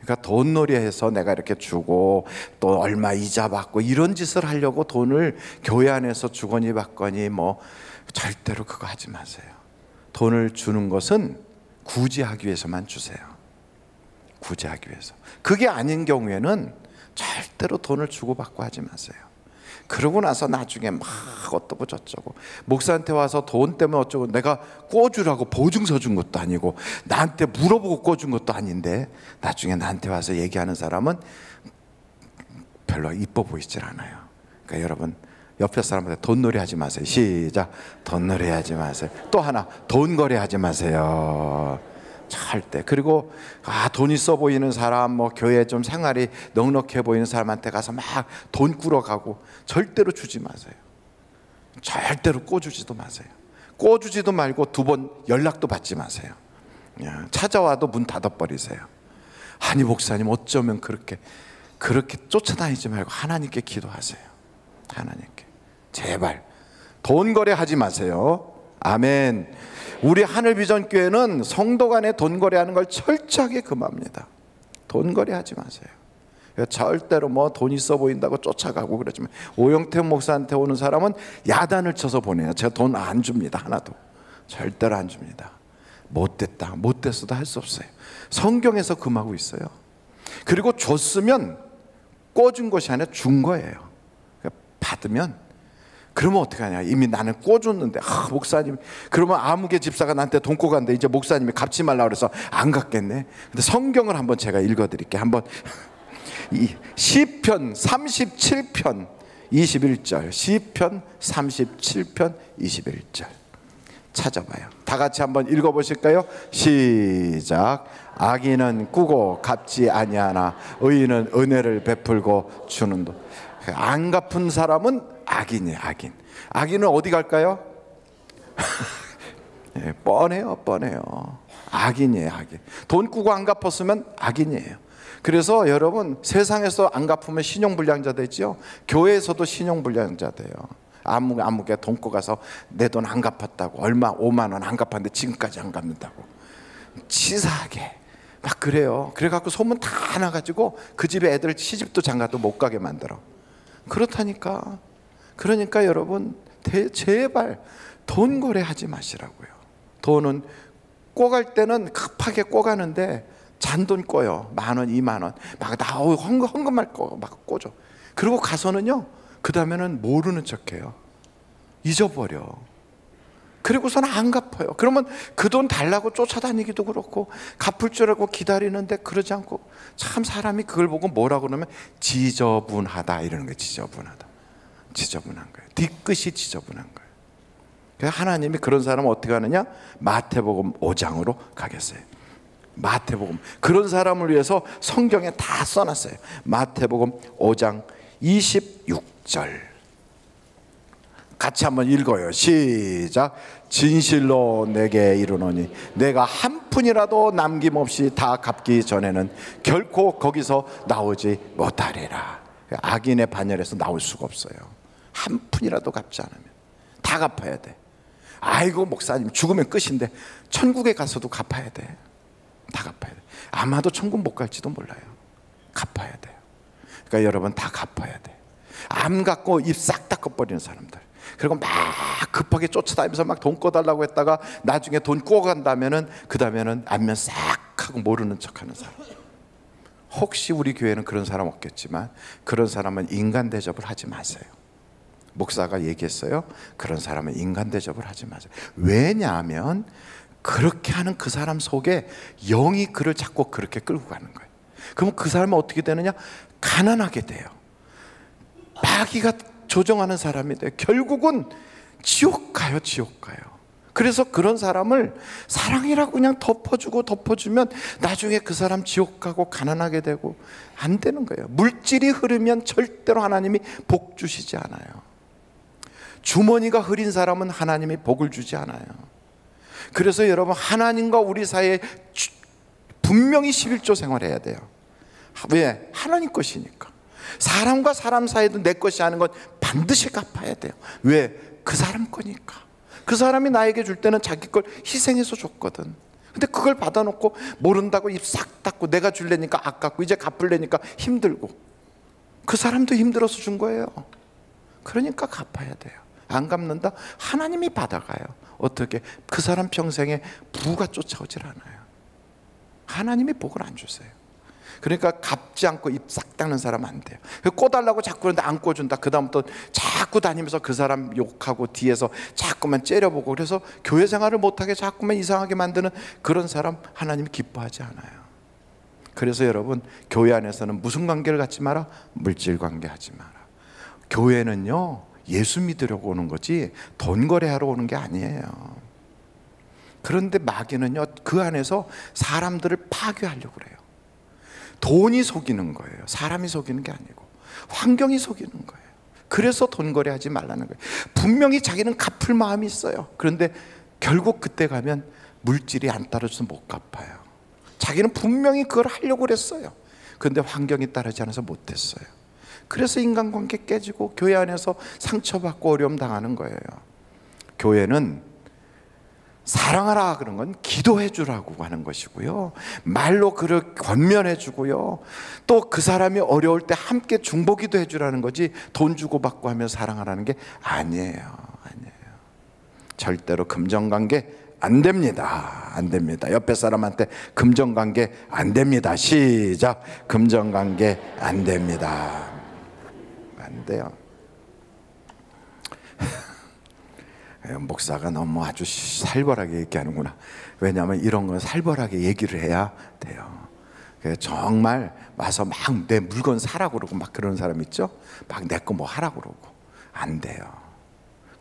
그러니까 돈놀이해서 내가 이렇게 주고 또 얼마 이자 받고 이런 짓을 하려고 돈을 교회 안에서 주거니 받거니 뭐 절대로 그거 하지 마세요. 돈을 주는 것은 구제하기 위해서만 주세요. 구제하기 위해서. 그게 아닌 경우에는 절대로 돈을 주고받고 하지 마세요. 그러고 나서 나중에 막 어떠고 저쩌고, 목사한테 와서 돈 때문에 어쩌고, 내가 꿔주라고 보증서 준 것도 아니고 나한테 물어보고 꿔준 것도 아닌데 나중에 나한테 와서 얘기하는 사람은 별로 이뻐 보이질 않아요. 그러니까 여러분, 옆에 사람한테 돈놀이 하지 마세요. 시작. 돈놀이 하지 마세요. 또 하나, 돈거래 하지 마세요. 절대. 그리고 돈 있어 보이는 사람, 뭐 교회 좀 생활이 넉넉해 보이는 사람한테 가서 막 돈 꾸러가고 절대로 주지 마세요. 절대로 꿔주지도 마세요. 꿔주지도 말고 두 번 연락도 받지 마세요. 찾아와도 문 닫아버리세요. 아니 목사님, 어쩌면 그렇게 쫓아다니지 말고 하나님께 기도하세요. 하나님께 제발 돈 거래하지 마세요. 아멘. 우리 하늘비전교회는 성도 간에 돈 거래하는 걸 철저하게 금합니다. 돈 거래하지 마세요. 절대로 뭐 돈 있어 보인다고 쫓아가고 그러지만, 오영태 목사한테 오는 사람은 야단을 쳐서 보내요. 제가 돈 안 줍니다. 하나도. 절대로 안 줍니다. 못됐어도 할 수 없어요. 성경에서 금하고 있어요. 그리고 줬으면 꿔준 것이 아니라 준 거예요. 받으면, 그러면 어떻게 하냐, 이미 나는 꿔줬는데, 목사님, 그러면 아무개 집사가 나한테 돈 꿔갔는데 이제 목사님이 갚지 말라고 그래서 안 갚겠네. 근데 성경을 한번 제가 읽어드릴게요. 한번 이 시편 37편 21절, 시편 37편 21절 찾아봐요. 다 같이 한번 읽어보실까요? 시작. 악인은 꾸고 갚지 아니하나 의인은 은혜를 베풀고 주는 도. 안 갚은 사람은 악인이에요. 악인은 어디 갈까요? 뻔해요. 악인이에요. 악인. 돈 꾸고 안 갚았으면 악인이에요. 그래서 여러분, 세상에서 안 갚으면 신용불량자 되지요. 교회에서도 신용불량자 돼요. 아무개 돈 꾸가서 내 돈 안 갚았다고, 얼마 5만 원 안 갚았는데 지금까지 안 갚는다고 치사하게 막 그래요. 그래갖고 소문 다 나가지고 그 집에 애들 시집도 장가도 못 가게 만들어. 그렇다니까. 그러니까 여러분, 제발 돈 거래하지 마시라고요. 돈은 꿔갈 때는 급하게 꿔가는데 잔돈 꿔요. 10,000원, 20,000원 막 나 헌금할 거 막 꿔줘. 그리고 가서는요, 그 다음에는 모르는 척해요. 잊어버려. 그리고서는 안 갚아요. 그러면 그 돈 달라고 쫓아다니기도 그렇고, 갚을 줄 알고 기다리는데 그러지 않고, 참 사람이 그걸 보고 뭐라고 그러면 지저분하다 이러는 거예요. 지저분한 거예요. 뒤끝이 지저분한 거예요. 그래서 하나님이 그런 사람을 어떻게 하느냐? 마태복음 5장으로 가겠어요. 마태복음, 그런 사람을 위해서 성경에 다 써놨어요. 마태복음 5장 26절 같이 한번 읽어요. 시작. 진실로 내게 이르노니 내가 한 푼이라도 남김없이 다 갚기 전에는 결코 거기서 나오지 못하리라. 악인의 반열에서 나올 수가 없어요. 한 푼이라도 갚지 않으면 다 갚아야 돼. 아이고 목사님, 죽으면 끝인데 천국에 가서도 갚아야 돼. 다 갚아야 돼. 아마도 천국 못 갈지도 몰라요. 갚아야 돼요. 그러니까 여러분, 다 갚아야 돼. 암 갖고 입 싹 닦아버리는 사람들, 그리고 막 급하게 쫓아다니면서 막 돈 꿔달라고 했다가 나중에 돈 꿔간다면은 그 다음에는 안면 싹 하고 모르는 척하는 사람. 혹시 우리 교회는 그런 사람 없겠지만 그런 사람은 인간 대접을 하지 마세요. 목사가 얘기했어요. 그런 사람은 인간 대접을 하지 마세요. 왜냐하면 그렇게 하는 그 사람 속에 영이 그를 자꾸 그렇게 끌고 가는 거예요. 그럼 그 사람은 어떻게 되느냐? 가난하게 돼요. 마귀가 조정하는 사람이 돼요. 결국은 지옥 가요. 지옥 가요. 그래서 그런 사람을 사랑이라고 그냥 덮어주면 나중에 그 사람 지옥 가고 가난하게 되고 안 되는 거예요. 물질이 흐르면 절대로 하나님이 복 주시지 않아요. 주머니가 흐린 사람은 하나님이 복을 주지 않아요. 그래서 여러분, 하나님과 우리 사이에 분명히 11조 생활해야 돼요. 왜? 하나님 것이니까. 사람과 사람 사이도 내 것이 아닌 건 반드시 갚아야 돼요. 왜? 그 사람 거니까. 그 사람이 나에게 줄 때는 자기 걸 희생해서 줬거든. 근데 그걸 받아놓고 모른다고 입 싹 닫고 내가 줄래니까 아깝고 이제 갚으려니까 힘들고, 그 사람도 힘들어서 준 거예요. 그러니까 갚아야 돼요. 안 갚는다? 하나님이 받아가요. 어떻게? 그 사람 평생에 부가 쫓아오질 않아요. 하나님이 복을 안 주세요. 그러니까 갚지 않고 입 싹 닦는 사람 안 돼요. 꿔달라고 자꾸 그러는데 안 꿔준다. 그 다음부터 자꾸 다니면서 그 사람 욕하고 뒤에서 자꾸만 째려보고, 그래서 교회 생활을 못하게 자꾸만 이상하게 만드는 그런 사람 하나님이 기뻐하지 않아요. 그래서 여러분, 교회 안에서는 무슨 관계를 갖지 마라? 물질 관계 하지 마라. 교회는요, 예수 믿으려고 오는 거지 돈 거래하러 오는 게 아니에요. 그런데 마귀는요, 그 안에서 사람들을 파괴하려고 그래요. 돈이 속이는 거예요. 사람이 속이는 게 아니고 환경이 속이는 거예요. 그래서 돈 거래하지 말라는 거예요. 분명히 자기는 갚을 마음이 있어요. 그런데 결국 그때 가면 물질이 안 따라줘서 못 갚아요. 자기는 분명히 그걸 하려고 그랬어요. 그런데 환경이 따르지 않아서 못했어요. 그래서 인간관계 깨지고 교회 안에서 상처받고 어려움 당하는 거예요. 교회는 사랑하라 그런 건 기도해 주라고 하는 것이고요, 말로 그를 권면해 주고요, 또 그 사람이 어려울 때 함께 중보기도 해 주라는 거지 돈 주고 받고 하며 사랑하라는 게 아니에요. 절대로 금전관계 안 됩니다. 안 됩니다. 옆에 사람한테 금전관계 안 됩니다. 시작. 금전관계 안 됩니다. 안 돼요. 목사가 너무 아주 살벌하게 얘기하는구나. 왜냐하면 이런 건 살벌하게 얘기를 해야 돼요. 정말 와서 막 내 물건 사라고 그러고 막 그러는 사람 있죠? 막 내 거 뭐 하라고 그러고. 안 돼요.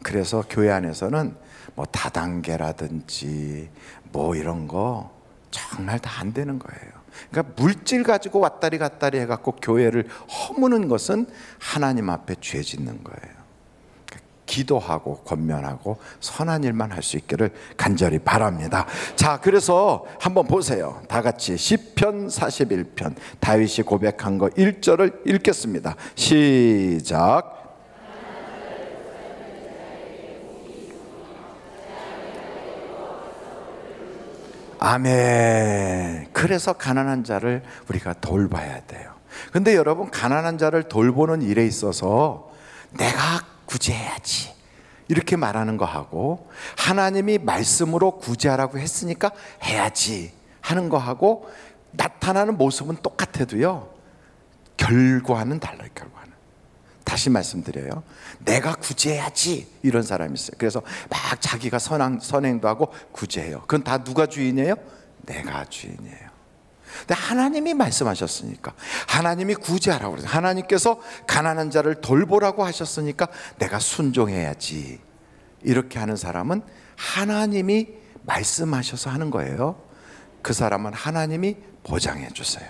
그래서 교회 안에서는 뭐 다단계라든지 뭐 이런 거 정말 다 안 되는 거예요. 그러니까 물질 가지고 왔다리 갔다리 해갖고 교회를 허무는 것은 하나님 앞에 죄 짓는 거예요. 기도하고 권면하고 선한 일만 할 수 있기를 간절히 바랍니다. 자, 그래서 한번 보세요. 다 같이 시편 41편 다윗이 고백한 거 1절을 읽겠습니다. 시작. 아멘. 그래서 가난한 자를 우리가 돌봐야 돼요. 근데 여러분, 가난한 자를 돌보는 일에 있어서 내가 구제해야지 이렇게 말하는 거하고, 하나님이 말씀으로 구제하라고 했으니까 해야지 하는 거하고 나타나는 모습은 똑같아도요, 결과는 달라요. 결과는. 다시 말씀드려요. 내가 구제해야지 이런 사람이 있어요. 그래서 막 자기가 선행도 하고 구제해요. 그건 다 누가 주인이에요? 내가 주인이에요. 근데 하나님이 말씀하셨으니까, 하나님이 구제하라고 그래서, 하나님께서 가난한 자를 돌보라고 하셨으니까 내가 순종해야지 이렇게 하는 사람은 하나님이 말씀하셔서 하는 거예요. 그 사람은 하나님이 보장해 주세요.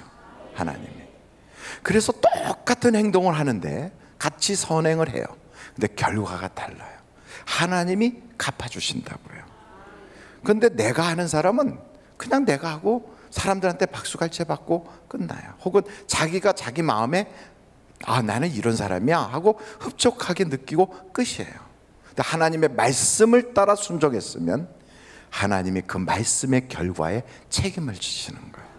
하나님이. 그래서 똑같은 행동을 하는데 같이 선행을 해요. 근데 결과가 달라요. 하나님이 갚아주신다고요. 그런데 내가 하는 사람은 그냥 내가 하고 사람들한테 박수갈채 받고 끝나요. 혹은 자기가 자기 마음에 나는 이런 사람이야 하고 흡족하게 느끼고 끝이에요. 근데 하나님의 말씀을 따라 순종했으면 하나님이 그 말씀의 결과에 책임을 지시는 거예요.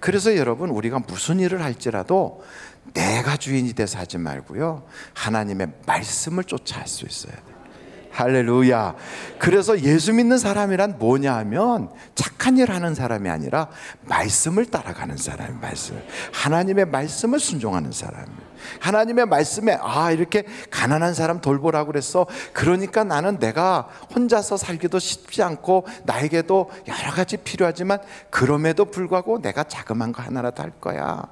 그래서 여러분, 우리가 무슨 일을 할지라도 내가 주인이 돼서 하지 말고요, 하나님의 말씀을 쫓아 할 수 있어야 돼요. 할렐루야. 그래서 예수 믿는 사람이란 뭐냐 하면 착한 일 하는 사람이 아니라 말씀을 따라가는 사람이, 말씀, 하나님의 말씀을 순종하는 사람. 하나님의 말씀에 이렇게 가난한 사람 돌보라고 그랬어. 그러니까 나는 내가 혼자서 살기도 쉽지 않고 나에게도 여러 가지 필요하지만 그럼에도 불구하고 내가 자그만 거 하나라도 할 거야.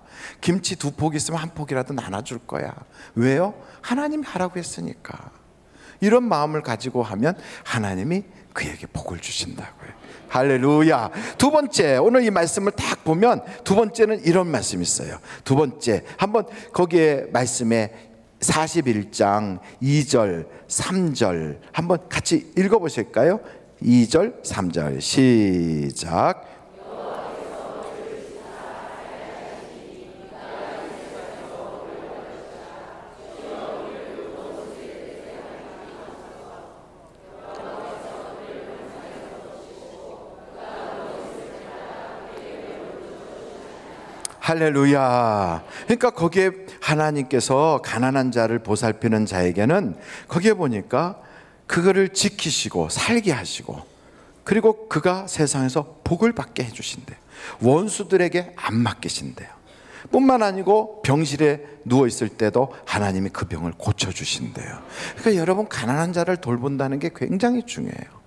김치 2폭 있으면 1폭이라도 나눠줄 거야. 왜요? 하나님이 하라고 했으니까. 이런 마음을 가지고 하면 하나님이 그에게 복을 주신다고요. 할렐루야. 두 번째, 오늘 이 말씀을 딱 보면 두 번째는 이런 말씀이 있어요. 두 번째, 한번 거기에 말씀에 41장 2절 3절 한번 같이 읽어보실까요? 2절 3절 시작. 할렐루야. 그러니까 거기에 하나님께서 가난한 자를 보살피는 자에게는 거기에 보니까 그거를 지키시고 살게 하시고 그리고 그가 세상에서 복을 받게 해주신대요. 원수들에게 안 맡기신대요. 뿐만 아니고 병실에 누워있을 때도 하나님이 그 병을 고쳐주신대요. 그러니까 여러분, 가난한 자를 돌본다는 게 굉장히 중요해요.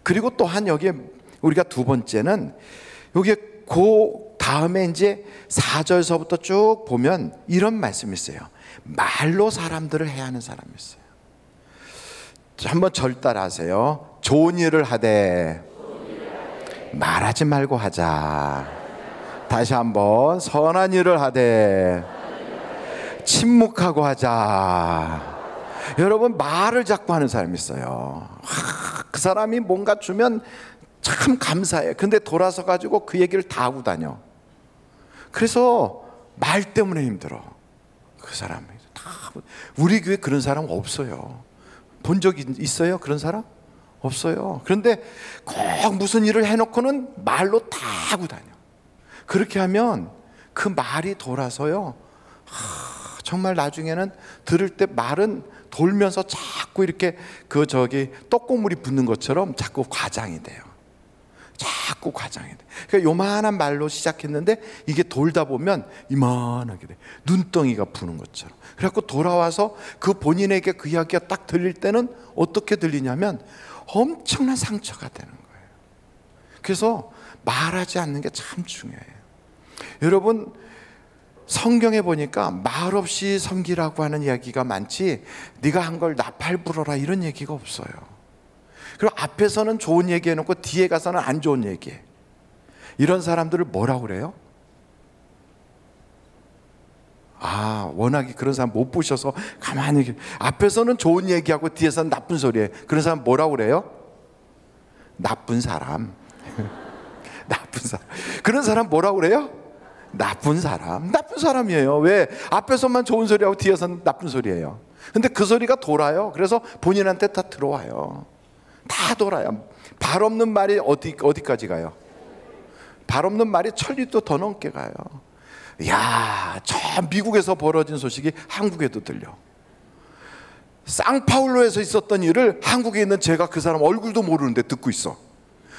그리고 또한 여기에 우리가 두 번째는 여기에 그 다음에 이제 4절서부터 쭉 보면 이런 말씀이 있어요. 말로 사람들을 해야 하는 사람이 있어요. 한번 절 따라 하세요. 좋은 일을 하되 말하지 말고 하자. 다시 한번, 선한 일을 하되 침묵하고 하자. 여러분, 말을 자꾸 하는 사람이 있어요. 그 사람이 뭔가 주면 참 감사해요. 근데 돌아서 가지고 그 얘기를 다 하고 다녀. 그래서 말 때문에 힘들어. 그 사람이 다. 우리 교회 그런 사람 없어요. 본 적 있어요? 그런 사람? 없어요. 그런데 꼭 무슨 일을 해놓고는 말로 다 하고 다녀. 그렇게 하면 그 말이 돌아서요, 정말 나중에는 들을 때 말은 돌면서 자꾸 이렇게 떡고물이 붙는 것처럼 자꾸 과장이 돼요. 자꾸 과장이 돼. 그러니까 요만한 말로 시작했는데 이게 돌다 보면 이만하게 돼. 눈덩이가 부는 것처럼. 그래갖고 돌아와서 그 본인에게 그 이야기가 딱 들릴 때는 어떻게 들리냐면 엄청난 상처가 되는 거예요. 그래서 말하지 않는 게 참 중요해요. 여러분, 성경에 보니까 말없이 섬기라고 하는 이야기가 많지 네가 한 걸 나팔 불어라 이런 얘기가 없어요. 그리고 앞에서는 좋은 얘기 해놓고 뒤에 가서는 안 좋은 얘기해. 이런 사람들을 뭐라고 그래요? 워낙에 그런 사람 못 보셔서 가만히 앞에서는 좋은 얘기하고 뒤에서는 나쁜 소리 해. 그런 사람 뭐라고 그래요? 나쁜 사람. 나쁜 사람. 그런 사람 뭐라고 그래요? 나쁜 사람. 나쁜 사람이에요. 왜? 앞에서만 좋은 소리하고 뒤에서는 나쁜 소리예요. 근데 그 소리가 돌아요. 그래서 본인한테 다 들어와요. 다 돌아요. 발 없는 말이 어디까지 가요? 발 없는 말이 천리도 더 넘게 가요. 저 미국에서 벌어진 소식이 한국에도 들려. 상파울로에서 있었던 일을 한국에 있는 제가 그 사람 얼굴도 모르는데 듣고 있어.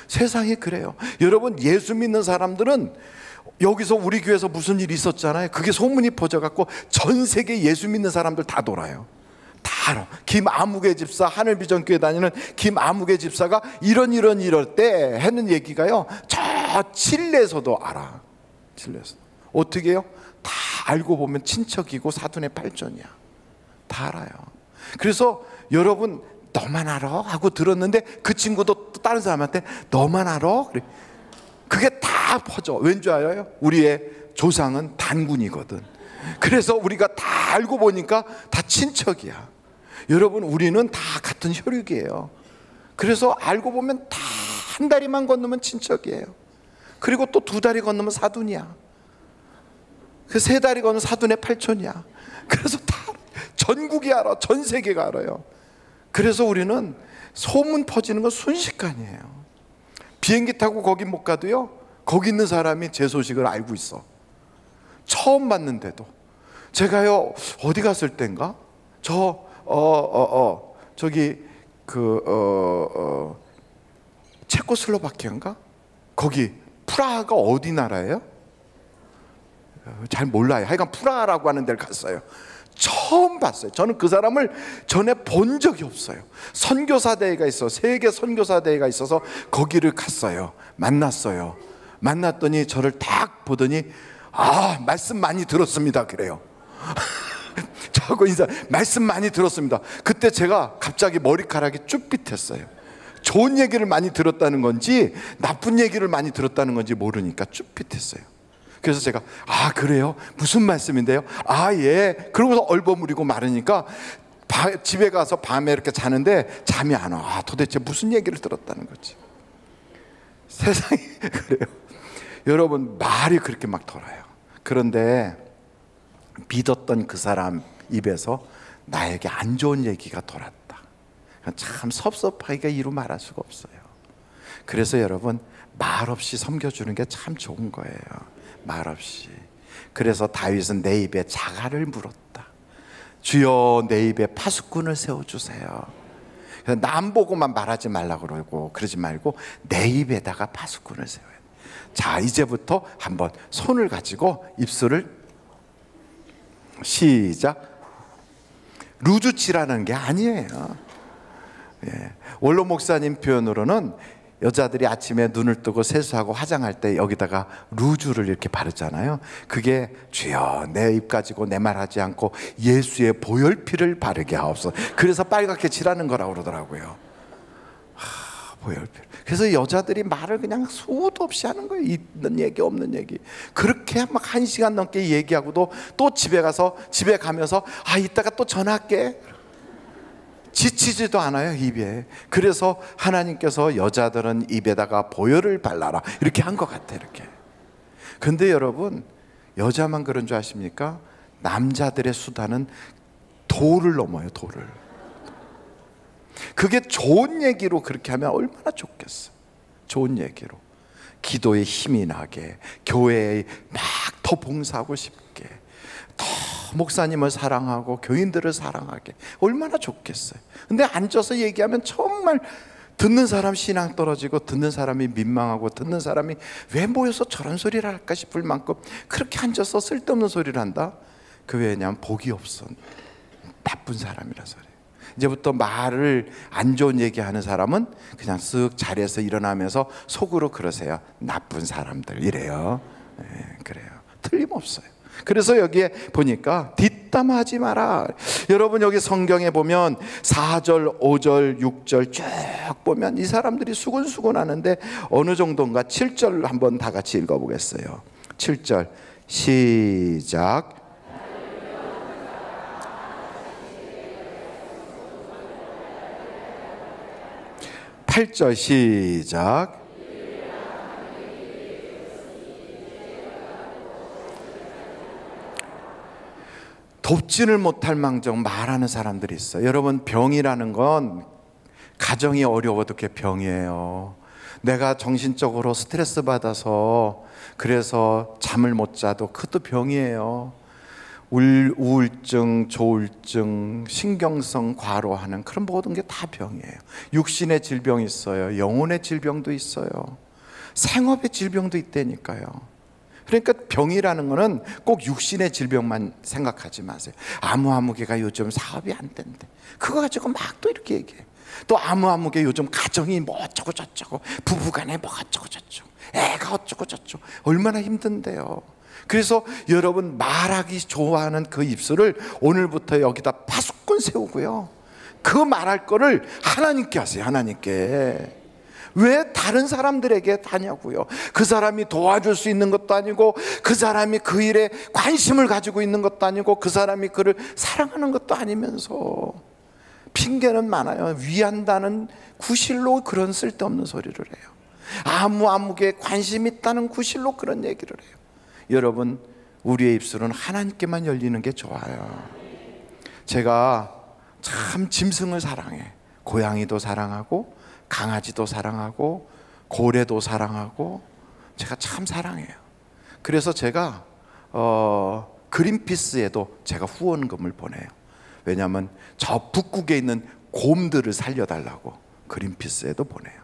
세상이 그래요. 여러분, 예수 믿는 사람들은 여기서 우리 교회에서 무슨 일이 있었잖아요. 그게 소문이 퍼져갖고 전 세계 예수 믿는 사람들 다 돌아요. 다 알아. 김아무개 집사, 하늘비전교회 다니는 김아무개 집사가 이럴 때 하는 얘기가요, 저 칠레에서도 알아. 칠레에서 어떻게 해요? 다 알고 보면 친척이고 사돈의 팔촌이야. 다 알아요. 그래서 여러분, 너만 알아? 하고 들었는데 그 친구도 또 다른 사람한테 너만 알아? 그래. 그게 다 퍼져. 왠 줄 알아요? 우리의 조상은 단군이거든. 그래서 우리가 다 알고 보니까 다 친척이야. 여러분, 우리는 다 같은 혈육이에요. 그래서 알고 보면 다 한 다리만 건너면 친척이에요. 그리고 또 2다리 건너면 사돈이야. 그 3다리 건너면 사돈의 팔촌이야. 그래서 다 전국이 알아. 전 세계가 알아요. 그래서 우리는 소문 퍼지는 건 순식간이에요. 비행기 타고 거기 못 가도요, 거기 있는 사람이 제 소식을 알고 있어. 처음 봤는데도. 제가요, 어디 갔을 땐가? 저기 체코슬로바키아인가? 거기 프라하가 어디 나라예요? 잘 몰라요. 하여간 프라하라고 하는 데를 갔어요. 처음 봤어요. 저는 그 사람을 전에 본 적이 없어요. 선교사 대회가 있어, 세계 선교사 대회가 있어서 거기를 갔어요. 만났어요. 만났더니 저를 딱 보더니 말씀 많이 들었습니다 그래요. 저하고 인사, 말씀 많이 들었습니다. 그때 제가 갑자기 머리카락이 쭈삣했어요. 좋은 얘기를 많이 들었다는 건지 나쁜 얘기를 많이 들었다는 건지 모르니까 쭈삣했어요. 그래서 제가 그래요? 무슨 말씀인데요? 예. 그러고서 얼버무리고 말으니까 집에 가서 밤에 이렇게 자는데 잠이 안 와. 도대체 무슨 얘기를 들었다는 거지. 세상이 그래요. 여러분, 말이 그렇게 막 돌아요. 그런데 믿었던 그 사람 입에서 나에게 안 좋은 얘기가 돌았다. 참 섭섭하기가 이루 말할 수가 없어요. 그래서 여러분, 말 없이 섬겨주는 게 참 좋은 거예요. 말 없이. 그래서 다윗은 내 입에 자갈을 물었다. 주여 내 입에 파수꾼을 세워주세요. 남 보고만 말하지 말라고 그러고 그러지 말고 내 입에다가 파수꾼을 세워야 돼. 자, 이제부터 한번 손을 가지고 입술을 시작. 루즈칠하는 게 아니에요. 원로 목사님 표현으로는 여자들이 아침에 눈을 뜨고 세수하고 화장할 때 여기다가 루즈를 이렇게 바르잖아요. 그게 주여 내 입 가지고 내 말하지 않고 예수의 보혈피를 바르게 하옵소서. 그래서 빨갛게 칠하는 거라고 그러더라고요. 보혈피. 그래서 여자들이 말을 그냥 수도 없이 하는 거예요. 있는 얘기 없는 얘기. 그렇게 막 1시간 넘게 얘기하고도 또 집에 가면서 이따가 또 전화할게. 지치지도 않아요 입에. 그래서 하나님께서 여자들은 입에다가 보혈을 발라라 이렇게 한 것 같아요. 이렇게. 근데 여러분, 여자만 그런 줄 아십니까? 남자들의 수단은 도를 넘어요. 도를. 그게 좋은 얘기로 그렇게 하면 얼마나 좋겠어. 좋은 얘기로 기도에 힘이 나게, 교회에 막 더 봉사하고 싶게, 더 목사님을 사랑하고 교인들을 사랑하게, 얼마나 좋겠어요. 근데 앉아서 얘기하면 정말 듣는 사람 신앙 떨어지고, 듣는 사람이 민망하고, 듣는 사람이 왜 모여서 저런 소리를 할까 싶을 만큼 그렇게 앉아서 쓸데없는 소리를 한다. 그 왜냐하면 복이 없어. 나쁜 사람이라서 그래요. 이제부터 말을 안 좋은 얘기하는 사람은 그냥 쓱 자리에서 일어나면서 속으로 그러세요. 나쁜 사람들 이래요. 그래요. 틀림없어요. 그래서 여기에 보니까 뒷담하지 마라. 여러분, 여기 성경에 보면 4절, 5절, 6절 쭉 보면 이 사람들이 수군수군 하는데 어느 정도인가 7절 한번 다 같이 읽어보겠어요. 7절 시작. 8절 시작. 돕지를 못할 망정 말하는 사람들이 있어요. 여러분, 병이라는 건 가정이 어려워도 그게 병이에요. 내가 정신적으로 스트레스 받아서 그래서 잠을 못 자도 그것도 병이에요. 우울증, 조울증, 신경성 과로하는 그런 모든 게 다 병이에요. 육신의 질병이 있어요. 영혼의 질병도 있어요. 생업의 질병도 있다니까요. 그러니까 병이라는 거는 꼭 육신의 질병만 생각하지 마세요. 아무개가 요즘 사업이 안 된대. 그거 가지고 막 또 이렇게 얘기해요. 또 아무개 요즘 가정이 뭐 어쩌고 저쩌고, 부부간에 뭐 어쩌고 저쩌고, 애가 어쩌고 저쩌고, 얼마나 힘든데요. 그래서 여러분, 말하기 좋아하는 그 입술을 오늘부터 여기다 파수꾼 세우고요, 그 말할 거를 하나님께 하세요. 하나님께. 왜 다른 사람들에게 하냐고요. 그 사람이 도와줄 수 있는 것도 아니고, 그 사람이 그 일에 관심을 가지고 있는 것도 아니고, 그 사람이 그를 사랑하는 것도 아니면서 핑계는 많아요. 위한다는 구실로 그런 쓸데없는 소리를 해요. 아무개 관심 있다는 구실로 그런 얘기를 해요. 여러분, 우리의 입술은 하나님께만 열리는 게 좋아요. 제가 참 짐승을 사랑해. 고양이도 사랑하고, 강아지도 사랑하고, 고래도 사랑하고, 제가 참 사랑해요. 그래서 제가 그린피스에도 제가 후원금을 보내요. 왜냐하면 저 북극에 있는 곰들을 살려달라고 그린피스에도 보내요.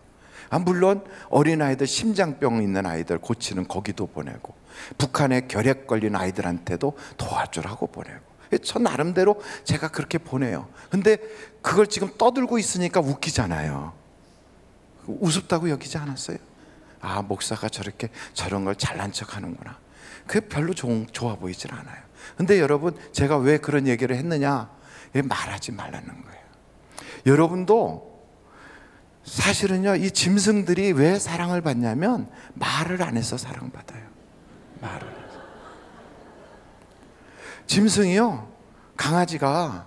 물론 어린아이들, 심장병 있는 아이들 고치는 거기도 보내고, 북한에 결핵 걸린 아이들한테도 도와주라고 보내고, 저 나름대로 제가 그렇게 보내요. 근데 그걸 지금 떠들고 있으니까 웃기잖아요. 우습다고 여기지 않았어요? 아, 목사가 저렇게 저런 걸 잘난 척 하는구나. 그게 별로 좋아 보이질 않아요. 근데 여러분, 제가 왜 그런 얘기를 했느냐, 말하지 말라는 거예요. 여러분도 사실은요, 이 짐승들이 왜 사랑을 받냐면 말을 안 해서 사랑받아요. 말을 안 해서. 짐승이요, 강아지가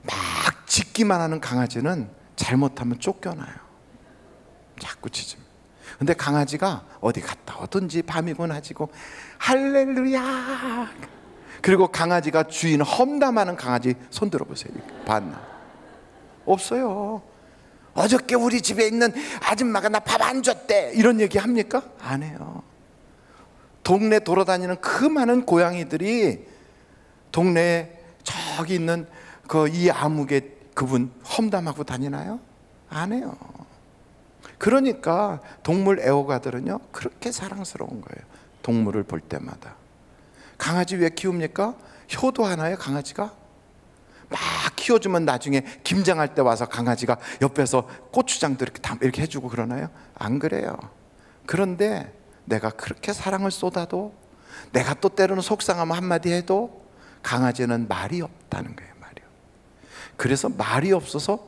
막 짖기만 하는 강아지는 잘못하면 쫓겨나요. 자꾸 짖으면. 근데 강아지가 어디 갔다 오든지 밤이고 낮이고 할렐루야. 그리고 강아지가 주인 험담하는 강아지 손 들어보세요. 봤나? 없어요. 어저께 우리 집에 있는 아줌마가 나 밥 안 줬대, 이런 얘기 합니까? 안 해요. 동네 돌아다니는 그 많은 고양이들이 동네에 저기 있는 그 이 아무개 그분 험담하고 다니나요? 안 해요. 그러니까 동물 애호가들은요, 그렇게 사랑스러운 거예요. 동물을 볼 때마다. 강아지 왜 키웁니까? 효도하나요, 강아지가? 막 키워주면 나중에 김장할 때 와서 강아지가 옆에서 고추장도 이렇게 해주고 그러나요? 안 그래요. 그런데 내가 그렇게 사랑을 쏟아도, 내가 또 때로는 속상하면 한마디 해도 강아지는 말이 없다는 거예요. 말이 없. 그래서 말이 없어서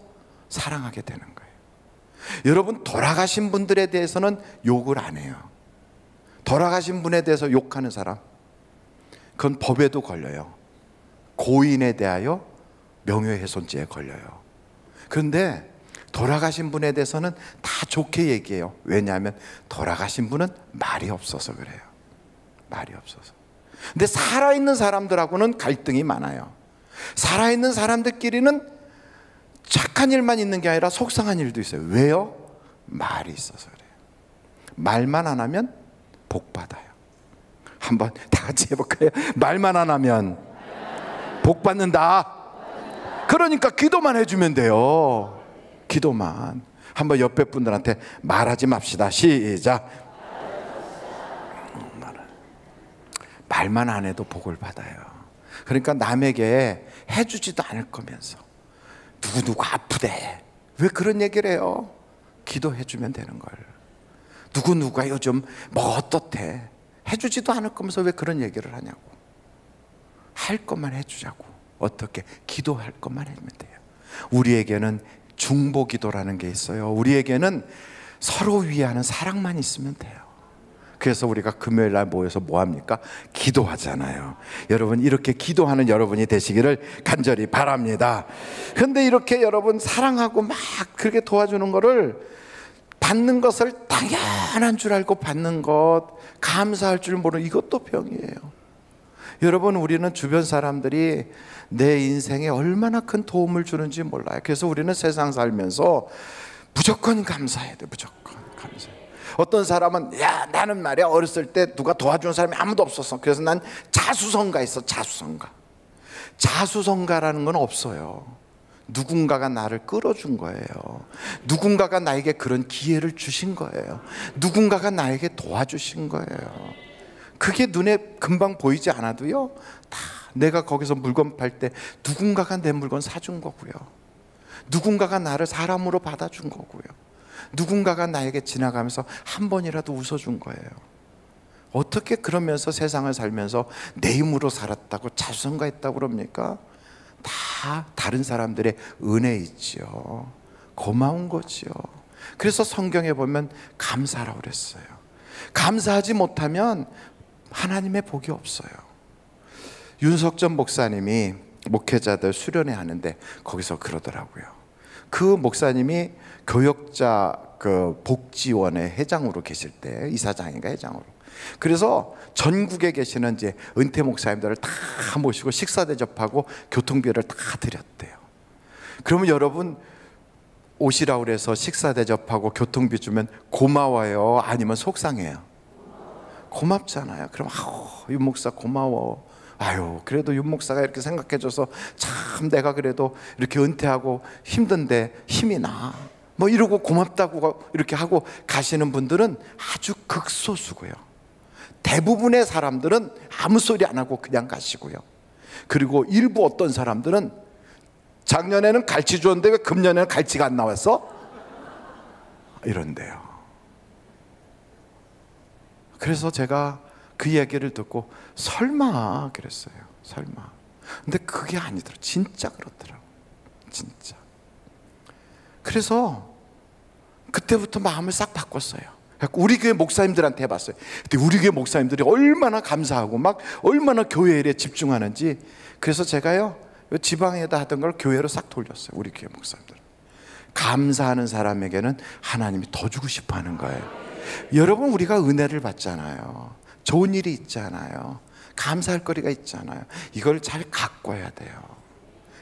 사랑하게 되는 거예요. 여러분, 돌아가신 분들에 대해서는 욕을 안 해요. 돌아가신 분에 대해서 욕하는 사람, 그건 법에도 걸려요. 고인에 대하여 명예훼손죄에 걸려요. 그런데 돌아가신 분에 대해서는 다 좋게 얘기해요. 왜냐하면 돌아가신 분은 말이 없어서 그래요. 말이 없어서. 근데 살아있는 사람들하고는 갈등이 많아요. 살아있는 사람들끼리는 착한 일만 있는 게 아니라 속상한 일도 있어요. 왜요? 말이 있어서 그래요. 말만 안 하면 복 받아요. 한번 다 같이 해볼까요? 말만 안 하면 복 받는다. 그러니까 기도만 해주면 돼요. 기도만. 한번 옆에 분들한테 말하지 맙시다. 시작. 말만 안 해도 복을 받아요. 그러니까 남에게 해주지도 않을 거면서 누구 아프대, 왜 그런 얘기를 해요? 기도해주면 되는 걸. 누구가 요즘 뭐 어떻대, 해주지도 않을 거면서 왜 그런 얘기를 하냐고. 할 것만 해주자고. 어떻게? 기도할 것만 해주면 돼요. 우리에게는 중보기도라는 게 있어요. 우리에게는 서로 위하는 사랑만 있으면 돼요. 그래서 우리가 금요일 날 모여서 뭐 합니까? 기도하잖아요. 여러분, 이렇게 기도하는 여러분이 되시기를 간절히 바랍니다. 그런데 이렇게 여러분 사랑하고 막 그렇게 도와주는 거를, 받는 것을 당연한 줄 알고 받는 것, 감사할 줄 모르는, 이것도 병이에요. 여러분, 우리는 주변 사람들이 내 인생에 얼마나 큰 도움을 주는지 몰라요. 그래서 우리는 세상 살면서 무조건 감사해야 돼. 무조건 감사해. 어떤 사람은, 야, 나는 말이야, 어렸을 때 누가 도와주는 사람이 아무도 없었어. 그래서 난 자수성가했어. 자수성가라는 건 없어요. 누군가가 나를 끌어준 거예요. 누군가가 나에게 그런 기회를 주신 거예요. 누군가가 나에게 도와주신 거예요. 그게 눈에 금방 보이지 않아도요, 다 내가 거기서 물건 팔 때 누군가가 내 물건 사준 거고요. 누군가가 나를 사람으로 받아준 거고요. 누군가가 나에게 지나가면서 한 번이라도 웃어준 거예요. 어떻게 그러면서 세상을 살면서 내 힘으로 살았다고 자수성가했다고 그럽니까? 다 다른 사람들의 은혜 있지요. 고마운 거지요. 그래서 성경에 보면 감사라고 그랬어요. 감사하지 못하면 하나님의 복이 없어요. 윤석전 목사님이 목회자들 수련회 하는데 거기서 그러더라고요. 그 목사님이 교역자 그 복지원의 회장으로 계실 때, 이사장인가 회장으로. 그래서 전국에 계시는 이제 은퇴 목사님들을 다 모시고 식사 대접하고 교통비를 다 드렸대요. 그러면 여러분, 오시라고 그래서 식사 대접하고 교통비 주면 고마워요? 아니면 속상해요? 고맙잖아요. 그럼 유 목사 고마워. 아유, 그래도 윤 목사가 이렇게 생각해줘서 참 내가 그래도 이렇게 은퇴하고 힘든데 힘이 나, 뭐 이러고 고맙다고 이렇게 하고 가시는 분들은 아주 극소수고요. 대부분의 사람들은 아무 소리 안 하고 그냥 가시고요. 그리고 일부 어떤 사람들은 작년에는 갈치 줬는데 왜 금년에는 갈치가 안 나왔어? 이런데요. 그래서 제가 그 얘기를 듣고 설마 그랬어요. 설마. 근데 그게 아니더라. 진짜 그렇더라고. 진짜. 그래서 그때부터 마음을 싹 바꿨어요. 우리 교회 목사님들한테 해봤어요. 근데 우리 교회 목사님들이 얼마나 감사하고 막 얼마나 교회 일에 집중하는지. 그래서 제가요, 지방에다 하던 걸 교회로 싹 돌렸어요. 우리 교회 목사님들. 감사하는 사람에게는 하나님이 더 주고 싶어 하는 거예요. 여러분, 우리가 은혜를 받잖아요. 좋은 일이 있잖아요. 감사할 거리가 있잖아요. 이걸 잘 가꿔야 돼요.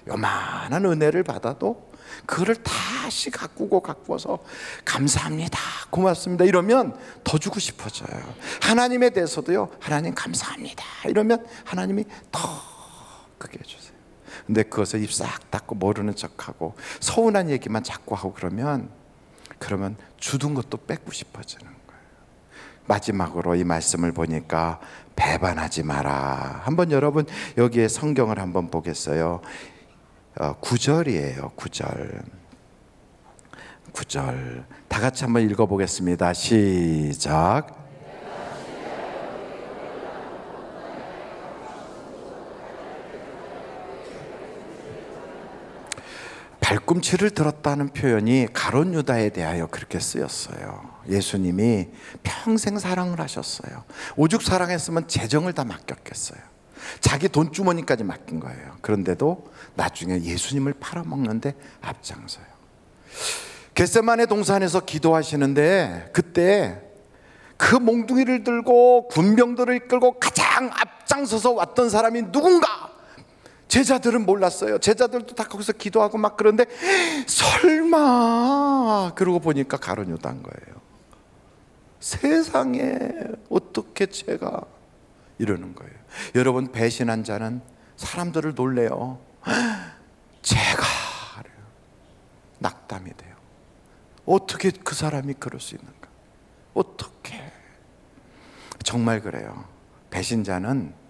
요만한 은혜를 받아도 그거를 다시 가꾸어서 감사합니다, 고맙습니다 이러면 더 주고 싶어져요. 하나님에 대해서도요, 하나님 감사합니다 이러면 하나님이 더 크게 해주세요. 근데 그것을 입 싹 닫고 모르는 척하고 서운한 얘기만 자꾸 하고 그러면 주둔 것도 뺏고 싶어지는 거예요. 마지막으로 이 말씀을 보니까 배반하지 마라. 한번 여러분 여기에 성경을 한번 보겠어요. 9절이에요. 9절 다 같이 한번 읽어보겠습니다. 시작. 발꿈치를 들었다는 표현이 가룟 유다에 대하여 그렇게 쓰였어요. 예수님이 평생 사랑을 하셨어요. 오죽 사랑했으면 재정을 다 맡겼겠어요. 자기 돈주머니까지 맡긴 거예요. 그런데도 나중에 예수님을 팔아먹는데 앞장서요. 겟세마네 동산에서 기도하시는데 그때 그 몽둥이를 들고 군병들을 이끌고 가장 앞장서서 왔던 사람이 누군가? 제자들은 몰랐어요. 제자들도 다 거기서 기도하고 막 그런데 설마 그러고 보니까 가룟 유다인 거예요. 세상에 어떻게 제가 이러는 거예요. 여러분, 배신한 자는 사람들을 놀래요. 제가 낙담이 돼요. 어떻게 그 사람이 그럴 수 있는가? 어떻게? 정말 그래요. 배신자는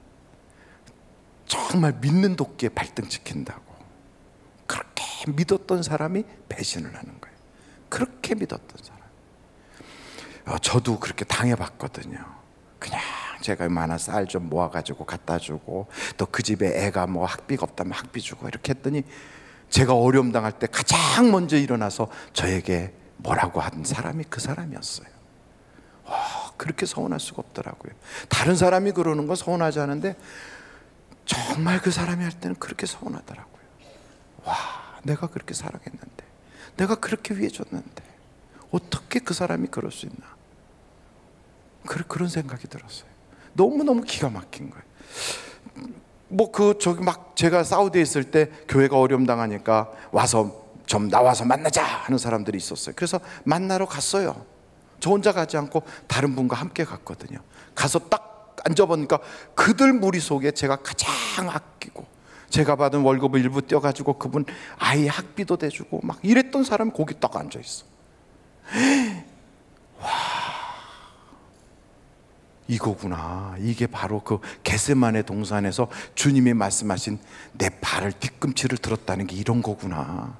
정말 믿는 도끼에 발등지킨다고. 그렇게 믿었던 사람이 배신을 하는 거예요. 그렇게 믿었던 사람. 저도 그렇게 당해봤거든요. 그냥 제가 많아 쌀 좀 모아가지고 갖다 주고, 또 그 집에 애가 뭐 학비가 없다면 학비 주고 이렇게 했더니 제가 어려움 당할 때 가장 먼저 일어나서 저에게 뭐라고 한 사람이 그 사람이었어요. 그렇게 서운할 수가 없더라고요. 다른 사람이 그러는 건 서운하지 않은데 정말 그 사람이 할 때는 그렇게 서운하더라고요. 와, 내가 그렇게 사랑했는데, 내가 그렇게 위해줬는데 어떻게 그 사람이 그럴 수 있나? 그런 생각이 들었어요. 너무너무 기가 막힌 거예요. 제가 사우디에 있을 때 교회가 어려움 당하니까 와서 좀 나와서 만나자 하는 사람들이 있었어요. 그래서 만나러 갔어요. 저 혼자 가지 않고 다른 분과 함께 갔거든요. 가서 딱 앉아보니까 그들 무리 속에 제가 가장 아끼고 제가 받은 월급을 일부 떼어가지고 그분 아이 학비도 대주고 막 이랬던 사람이 거기 딱 앉아있어. 와, 이거구나. 이게 바로 그 겟세마네 동산에서 주님이 말씀하신 내 발을 뒤꿈치를 들었다는 게 이런 거구나.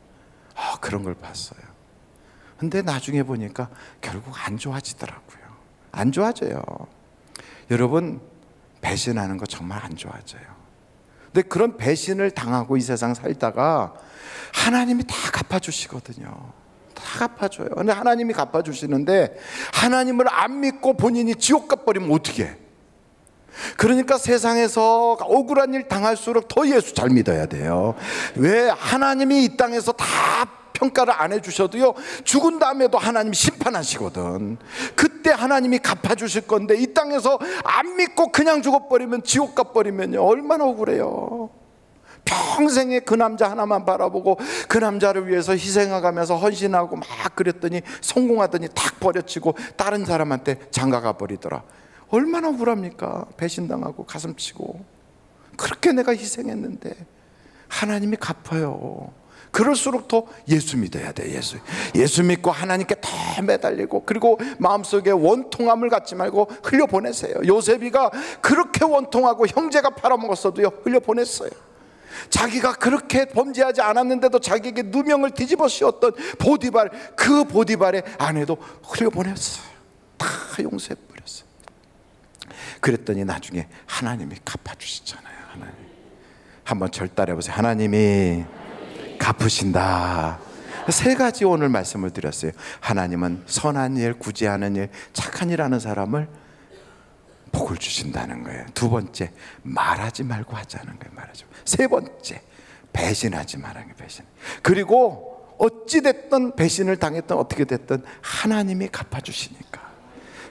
그런 걸 봤어요. 근데 나중에 보니까 결국 안 좋아지더라고요. 안 좋아져요. 여러분, 배신하는 거 정말 안 좋아져요. 근데 그런 배신을 당하고 이 세상 살다가 하나님이 다 갚아주시거든요. 다 갚아줘요. 근데 하나님이 갚아주시는데 하나님을 안 믿고 본인이 지옥 가버리면 어떻게 해? 그러니까 세상에서 억울한 일 당할수록 더 예수 잘 믿어야 돼요. 왜? 하나님이 이 땅에서 다 평가를 안 해주셔도요, 죽은 다음에도 하나님이 심판하시거든. 그때 하나님이 갚아주실 건데 이 땅에서 안 믿고 그냥 죽어버리면, 지옥 가버리면요 얼마나 억울해요. 평생에 그 남자 하나만 바라보고 그 남자를 위해서 희생해가면서 헌신하고 막 그랬더니 성공하더니 탁 버려치고 다른 사람한테 장가가 버리더라. 얼마나 억울합니까? 배신당하고 가슴치고. 그렇게 내가 희생했는데 하나님이 갚아요. 그럴수록 더 예수 믿어야 돼. 예수 믿고 하나님께 더 매달리고, 그리고 마음속에 원통함을 갖지 말고 흘려보내세요. 요셉이가 그렇게 원통하고 형제가 팔아먹었어도요 흘려보냈어요. 자기가 그렇게 범죄하지 않았는데도 자기에게 누명을 뒤집어 씌웠던 보디발, 그 보디발의 아내도 흘려보냈어요. 다 용서해버렸어요. 그랬더니 나중에 하나님이 갚아주시잖아요. 하나님 한번 절따라해보세요. 하나님이 갚으신다. 세 가지 오늘 말씀을 드렸어요. 하나님은 선한 일, 구제하는 일, 착한 일 하는 사람을 복을 주신다는 거예요. 두 번째, 말하지 말고 하자는 거예요. 말하지 말고. 세 번째, 배신하지 말라는 거예요. 배신. 그리고 어찌됐든 배신을 당했든 어떻게 됐든 하나님이 갚아주시니까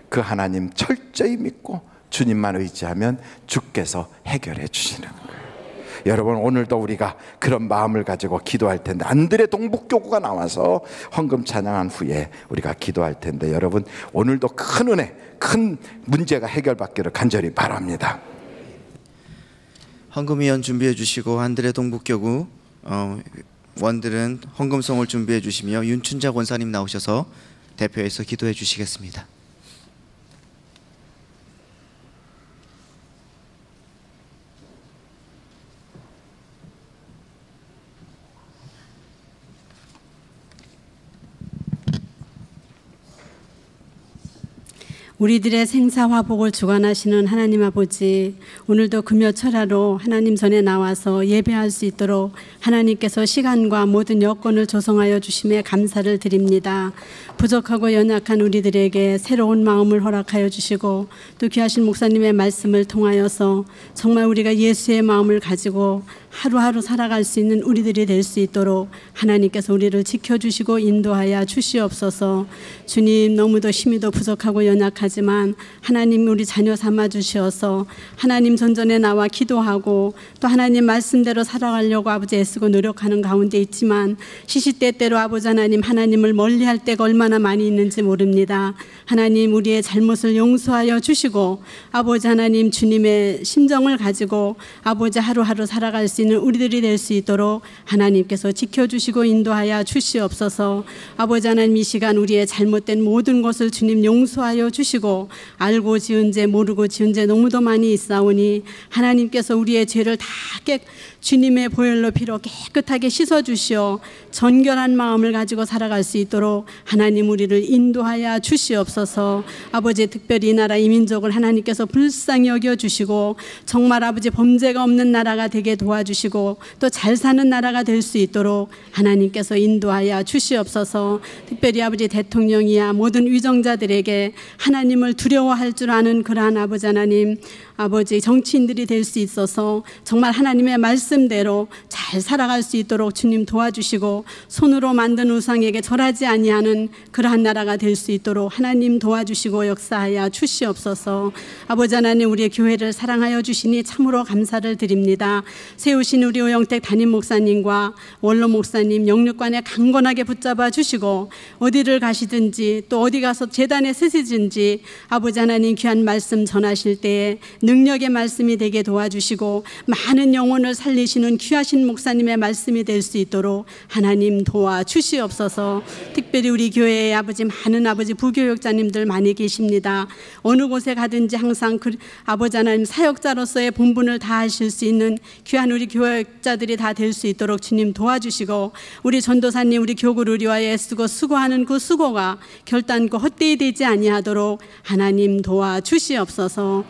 그 하나님 철저히 믿고 주님만 의지하면 주께서 해결해 주시는 거예요. 여러분, 오늘도 우리가 그런 마음을 가지고 기도할 텐데, 안드레 동북교구가 나와서 헌금 찬양한 후에 우리가 기도할 텐데, 여러분 오늘도 큰 은혜, 큰 문제가 해결받기를 간절히 바랍니다. 헌금위원 준비해 주시고, 안드레 동북교구 원들은 헌금송을 준비해 주시며 윤춘자 권사님 나오셔서 대표해서 기도해 주시겠습니다. 우리들의 생사화복을 주관하시는 하나님 아버지, 오늘도 금요철야로 하나님 전에 나와서 예배할 수 있도록 하나님께서 시간과 모든 여건을 조성하여 주심에 감사를 드립니다. 부족하고 연약한 우리들에게 새로운 마음을 허락하여 주시고, 또 귀하신 목사님의 말씀을 통하여서 정말 우리가 예수의 마음을 가지고 하루하루 살아갈 수 있는 우리들이 될 수 있도록 하나님께서 우리를 지켜주시고 인도하여 주시옵소서. 주님, 너무도 힘이도 부족하고 연약하지만 하나님 우리 자녀 삼아 주시어서 하나님 전전에 나와 기도하고 또 하나님 말씀대로 살아가려고 아버지 애쓰고 노력하는 가운데 있지만, 시시때때로 아버지 하나님, 하나님을 멀리할 때가 얼마나 많이 있는지 모릅니다. 하나님, 우리의 잘못을 용서하여 주시고 아버지 하나님, 주님의 심정을 가지고 아버지 하루하루 살아갈 수 있는 우리들이 될 수 있도록 하나님께서 지켜주시고 인도하여 주시옵소서. 아버지 하나님, 이 시간 우리의 잘못된 모든 것을 주님 용서하여 주시고, 알고 지은 죄 모르고 지은 죄 너무도 많이 있사오니 하나님께서 우리의 죄를 다 주님의 보혈로 피로 깨끗하게 씻어주시어 정결한 마음을 가지고 살아갈 수 있도록 하나님 우리를 인도하여 주시옵소서. 아버지, 특별히 이 나라 이 민족을 하나님께서 불쌍히 여겨주시고 정말 아버지 범죄가 없는 나라가 되게 도와주시고 또 잘 사는 나라가 될 수 있도록 하나님께서 인도하여 주시옵소서. 특별히 아버지 대통령이야 모든 위정자들에게 하나님을 두려워할 줄 아는 그러한 아버지 하나님, 아버지 정치인들이 될 수 있어서 정말 하나님의 말씀대로 잘 살아갈 수 있도록 주님 도와주시고, 손으로 만든 우상에게 절하지 아니하는 그러한 나라가 될 수 있도록 하나님 도와주시고 역사하여 주시옵소서. 아버지 하나님, 우리의 교회를 사랑하여 주시니 참으로 감사를 드립니다. 세우신 우리 오영택 담임 목사님과 원로 목사님 영육관에 강건하게 붙잡아 주시고, 어디를 가시든지 또 어디 가서 제단에 쓰시든지 아버지 하나님 귀한 말씀 전하실 때에 능력의 말씀이 되게 도와주시고 많은 영혼을 살리시는 귀하신 목사님의 말씀이 될 수 있도록 하나님 도와주시옵소서. 특별히 우리 교회에 아버지 많은 아버지 부교육자님들 많이 계십니다. 어느 곳에 가든지 항상 아버지 하나님 사역자로서의 본분을 다하실 수 있는 귀한 우리 교육자들이 다 될 수 있도록 주님 도와주시고, 우리 전도사님 우리 교구를 위하여 애쓰고 수고하는 그 수고가 결단코 헛되이 되지 아니하도록 하나님 도와주시옵소서.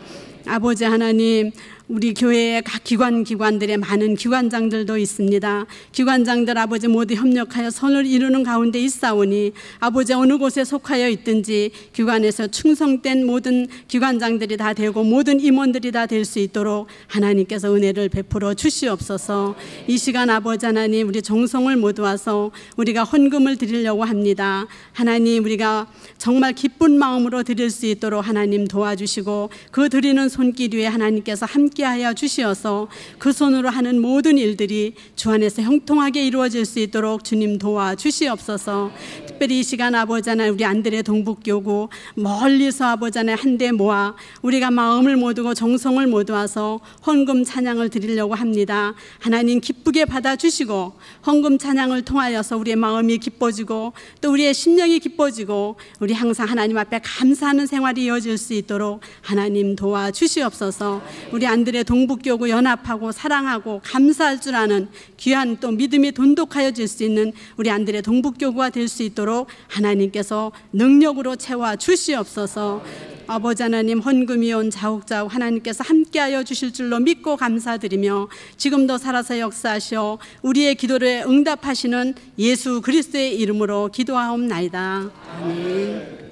아버지 하나님, 우리 교회의 각 기관들의 많은 기관장들도 있습니다. 기관장들 아버지 모두 협력하여 선을 이루는 가운데 있사오니 아버지 어느 곳에 속하여 있든지 기관에서 충성된 모든 기관장들이 다 되고 모든 임원들이 다 될 수 있도록 하나님께서 은혜를 베풀어 주시옵소서. 이 시간 아버지 하나님, 우리 정성을 모두와서 우리가 헌금을 드리려고 합니다. 하나님, 우리가 정말 기쁜 마음으로 드릴 수 있도록 하나님 도와주시고 그 드리는 손길 위에 하나님께서 함께 함께하여 주시어서 그 손으로 하는 모든 일들이 주 안에서 형통하게 이루어질 수 있도록 주님 도와주시옵소서. 특별히 이 시간 아버지 하나님 우리 안드레 동북교구 멀리서 아버지 하나님 한데 모아 우리가 마음을 모두고 정성을 모두어서 헌금 찬양을 드리려고 합니다. 하나님 기쁘게 받아주시고 헌금 찬양을 통하여서 우리의 마음이 기뻐지고 또 우리의 심령이 기뻐지고 우리 항상 하나님 앞에 감사하는 생활이 이어질 수 있도록 하나님 도와주시옵소서. 우리 안드레 동북교구 연합하고 사랑하고 감사할 줄 아는 귀한 또 믿음이 돈독하여질 수 있는 우리 안드레 동북교구가 될 수 있도록 하나님께서 능력으로 채워 주시옵소서. 아버지 하나님 헌금이 온 자욱자욱 하나님께서 함께하여 주실 줄로 믿고 감사드리며 지금도 살아서 역사하시어 우리의 기도를 응답하시는 예수 그리스도의 이름으로 기도하옵나이다. 아멘.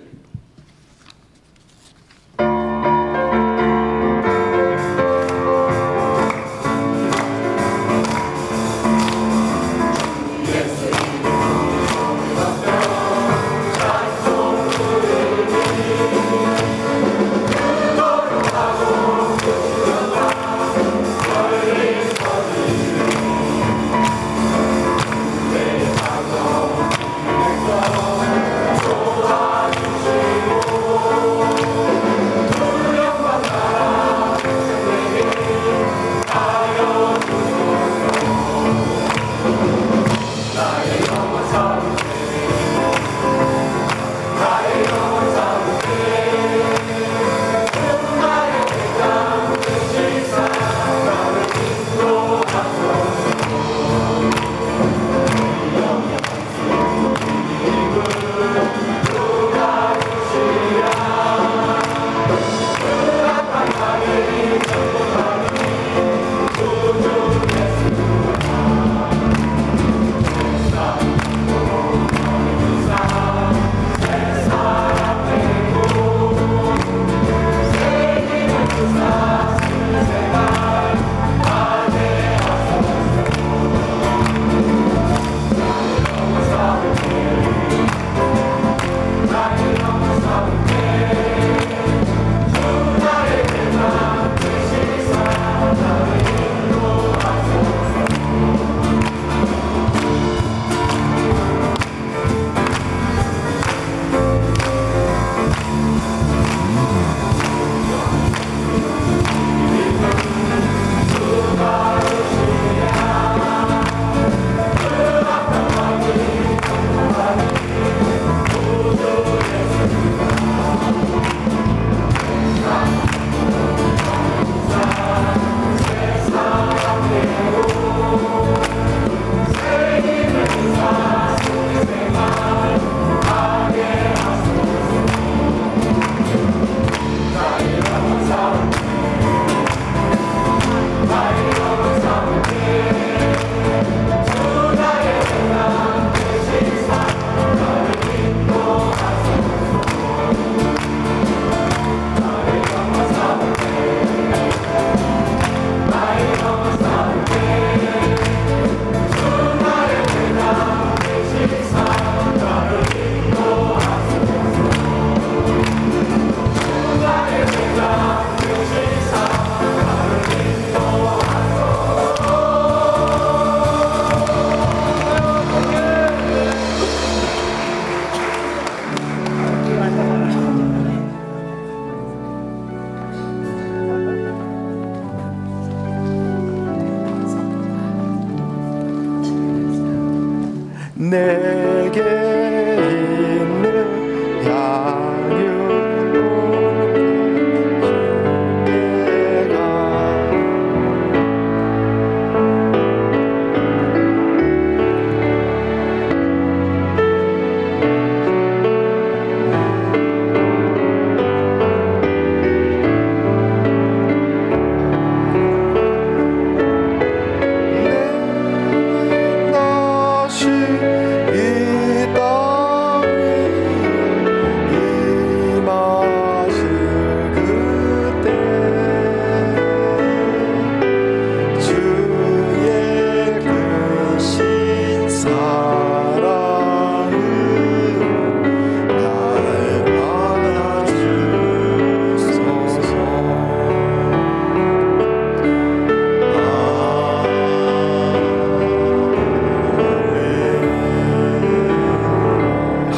내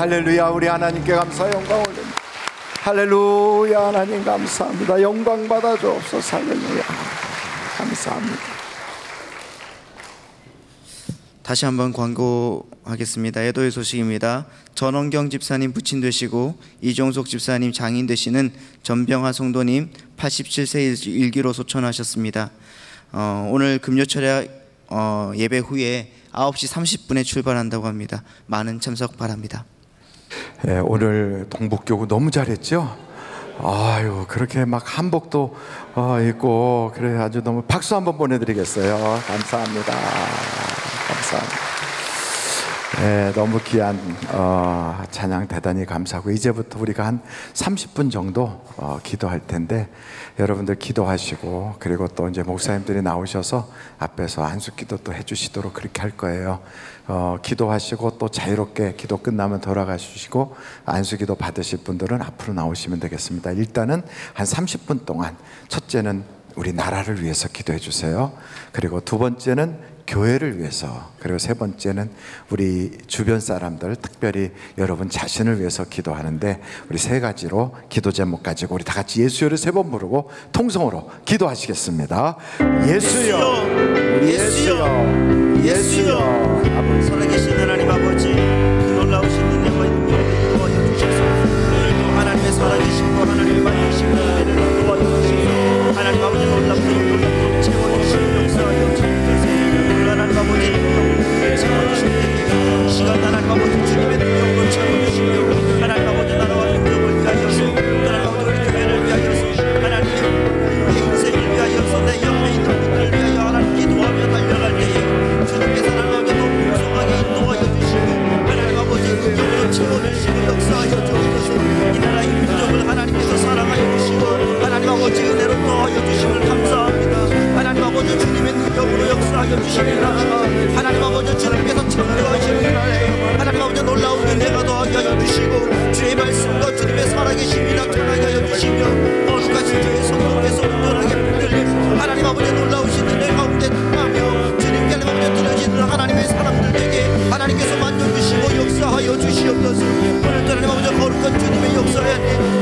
할렐루야. 우리 하나님께 감사 영광 올립니다. 할렐루야. 하나님 감사합니다. 영광 받아 주옵소서. 할렐루야. 감사합니다. 다시 한번 광고하겠습니다. 애도의 소식입니다. 전원경 집사님 부친 되시고 이종석 집사님 장인 되시는 전병하 성도님 87세 일기로 소천하셨습니다. 오늘 금요철야 예배 후에 9시 30분에 출발한다고 합니다. 많은 참석 바랍니다. 예, 오늘 동북교구 너무 잘했죠? 아유, 그렇게 막 한복도 입고 그래 아주 너무 박수 한번 보내드리겠어요. 감사합니다. 감사합니다. 네, 너무 귀한 찬양 대단히 감사하고 이제부터 우리가 한 30분 정도 기도할 텐데 여러분들 기도하시고 그리고 또 이제 목사님들이 나오셔서 앞에서 안수기도 또 해주시도록 그렇게 할 거예요. 기도하시고 또 자유롭게 기도 끝나면 돌아가시고 안수기도 받으실 분들은 앞으로 나오시면 되겠습니다. 일단은 한 30분 동안 첫째는 우리 나라를 위해서 기도해 주세요. 그리고 두 번째는 교회를 위해서, 그리고 세 번째는 우리 주변 사람들, 특별히 여러분 자신을 위해서 기도하는데 우리 세 가지로 기도 제목 가지고 우리 다 같이 예수여를 3번 부르고 통성으로 기도하시겠습니다. 예수여, 예수여, 예수여. 아버지 살아계신 하나님 아버지, 그 놀라우신 은혜와 능력을 도와주셔서 오늘도 하나님의 살아계심과 하나님의 만드심을 은혜를 도와주시고 하나님 아버지 놀랍도록 채워주시는 역사하여 주옵소서. 하나님 아버지 능력을 채워주시는 시간 하나님 아버지 주님의 능력으로 채워주시며 하나님 아버지 나라와 능력을 위하여서 하나님 아버지 우리 교회를 위하여서 하나님의 인생을 위하여서 내 옆에 있는 분들을 위하여 하나님 기도하며 달려갈 때에 주님께서 하나님 아버지 더 풍성하게 인도하여 주시고 하나님 아버지 능력으로 채워주시고 역사하여 주옵소서. 이 나라의 민족을 하나님께서 사랑하여 주시고 하나님 아버지 은혜로 더하여 주심을 감사합니다. 하나님 아버지 주님의 능력으로 역사하여 주시리라. 하나님 아버지 주님께서 참여하시리라. 하나님 아버지 놀라운 은혜가 더하게 하여 주시고 주의 말씀과 주님의 살아계심이 나타나게 하여 주시며 거룩하신 주의 성령께서 온전하게 붙들림 하나님 아버지 놀라우신 은혜 가운데 하며 주님께 하나님 아버지 들어지는 하나님의 사람들에게 하나님께서 만져주시고 역사하여 주시옵소서. 오늘도 하나님 아버지 거룩한 주님의 역사에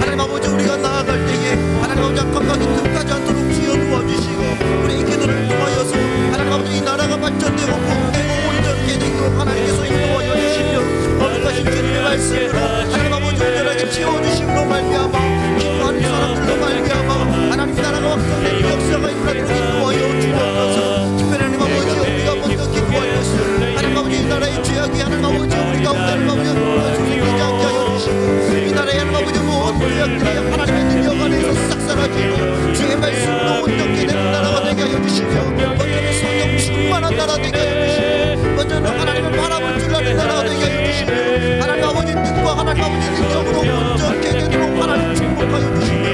하나님 아버지 우리가 나아갈 때에 하나님 아버지 감각이 틈타지 않도록 주여 도와주시고 우리의 기도를 통하여서 하나님 아버지 이 나라가 발전되고 복되고 온전케 되도록 하나님께서 인도하여 주시며 거룩하신 주님의 말씀으로 하나님 아버지 온전하게 채워주심으로 말미암아 기도하는 사람들로 말미암아 하나님 나라가 확장되는 역사가 일어나도록 인도하여 주옵소서. 특별히 하나님 아버지 우리가 먼저 기도할 것을 하나님 아버지 이 나라의 죄악이 하나님 아버지 우리 가운데 하나님 아버지 소생되지 않게 하여 주시고 이 나라의 하나님 아버지 모든 죄악들이 하나님의 능력 안에서 싹 사라지고 주의 말씀으로 온전케 되는 나라가 되게 하여 주시며 먼저는 성령 충만한 나라 되게 하여 주시고 먼저는 하나님을 바라볼 줄 아는 나라가 되게 하여 주시며 하나님 아버지 뜻과 하나님 아버지 능력으로 온전케 되도록 하나님 축복하여 주시며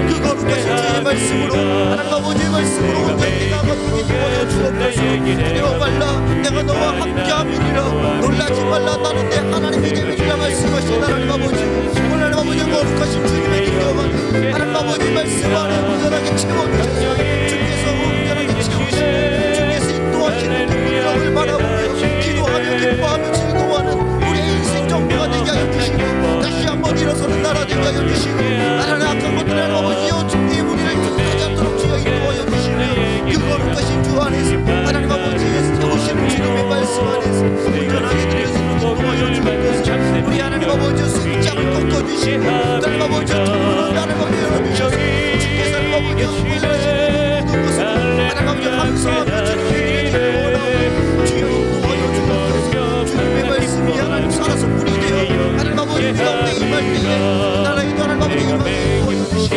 그 거룩하신 주의 말씀으로 하나님 아버지의 말씀으로 온전케 나가도록 도와여 주옵소서. 두려워 말라 내가 너와 함께함이니라. 놀라지 말라 나는 내 하나님의 이름이라 말씀하신 하나님 아버지 오늘 하나님 아버지 거룩하신 주님의 능력 안에 하나님 아버지 말씀 안에 온전하게 채워주셔서 주께서 온전하게 채우시고 주께서 인도하시는 그 능력을 바라보며 기도하며 기뻐하며 즐거워하는 우리의 인생 정리가 되게 하여 주시고 다시 한번 일어서는 나라 되게 하여 주시고 하나님 악한 것들 하나님 아버지여 주의 무리를 틈타지 않도록 주여 인도하여 주시며 그 거룩하신 주 안에서 하나님 아버지의 세우시는 주님의 말씀 안에서 온전하게 드려지는 인도하여 주옵소서. 우리 하나님 아버지 승장을 꺾어주시고 하나님 아버지 통로를 하나님 아버지 열어주셔서 주께서 하나님 아버지 구원하시는 모든 것을 하나님 아버지 감사하며 주님께 드리기 원하오니 주여 인도하여 주옵소서. 주님의 말씀이 하나님 살아서 뿌리 되어 하나님 아버지 우리 가운데 임할 때에 나라에도 하나님 아버지 임하게 인도하여 주시고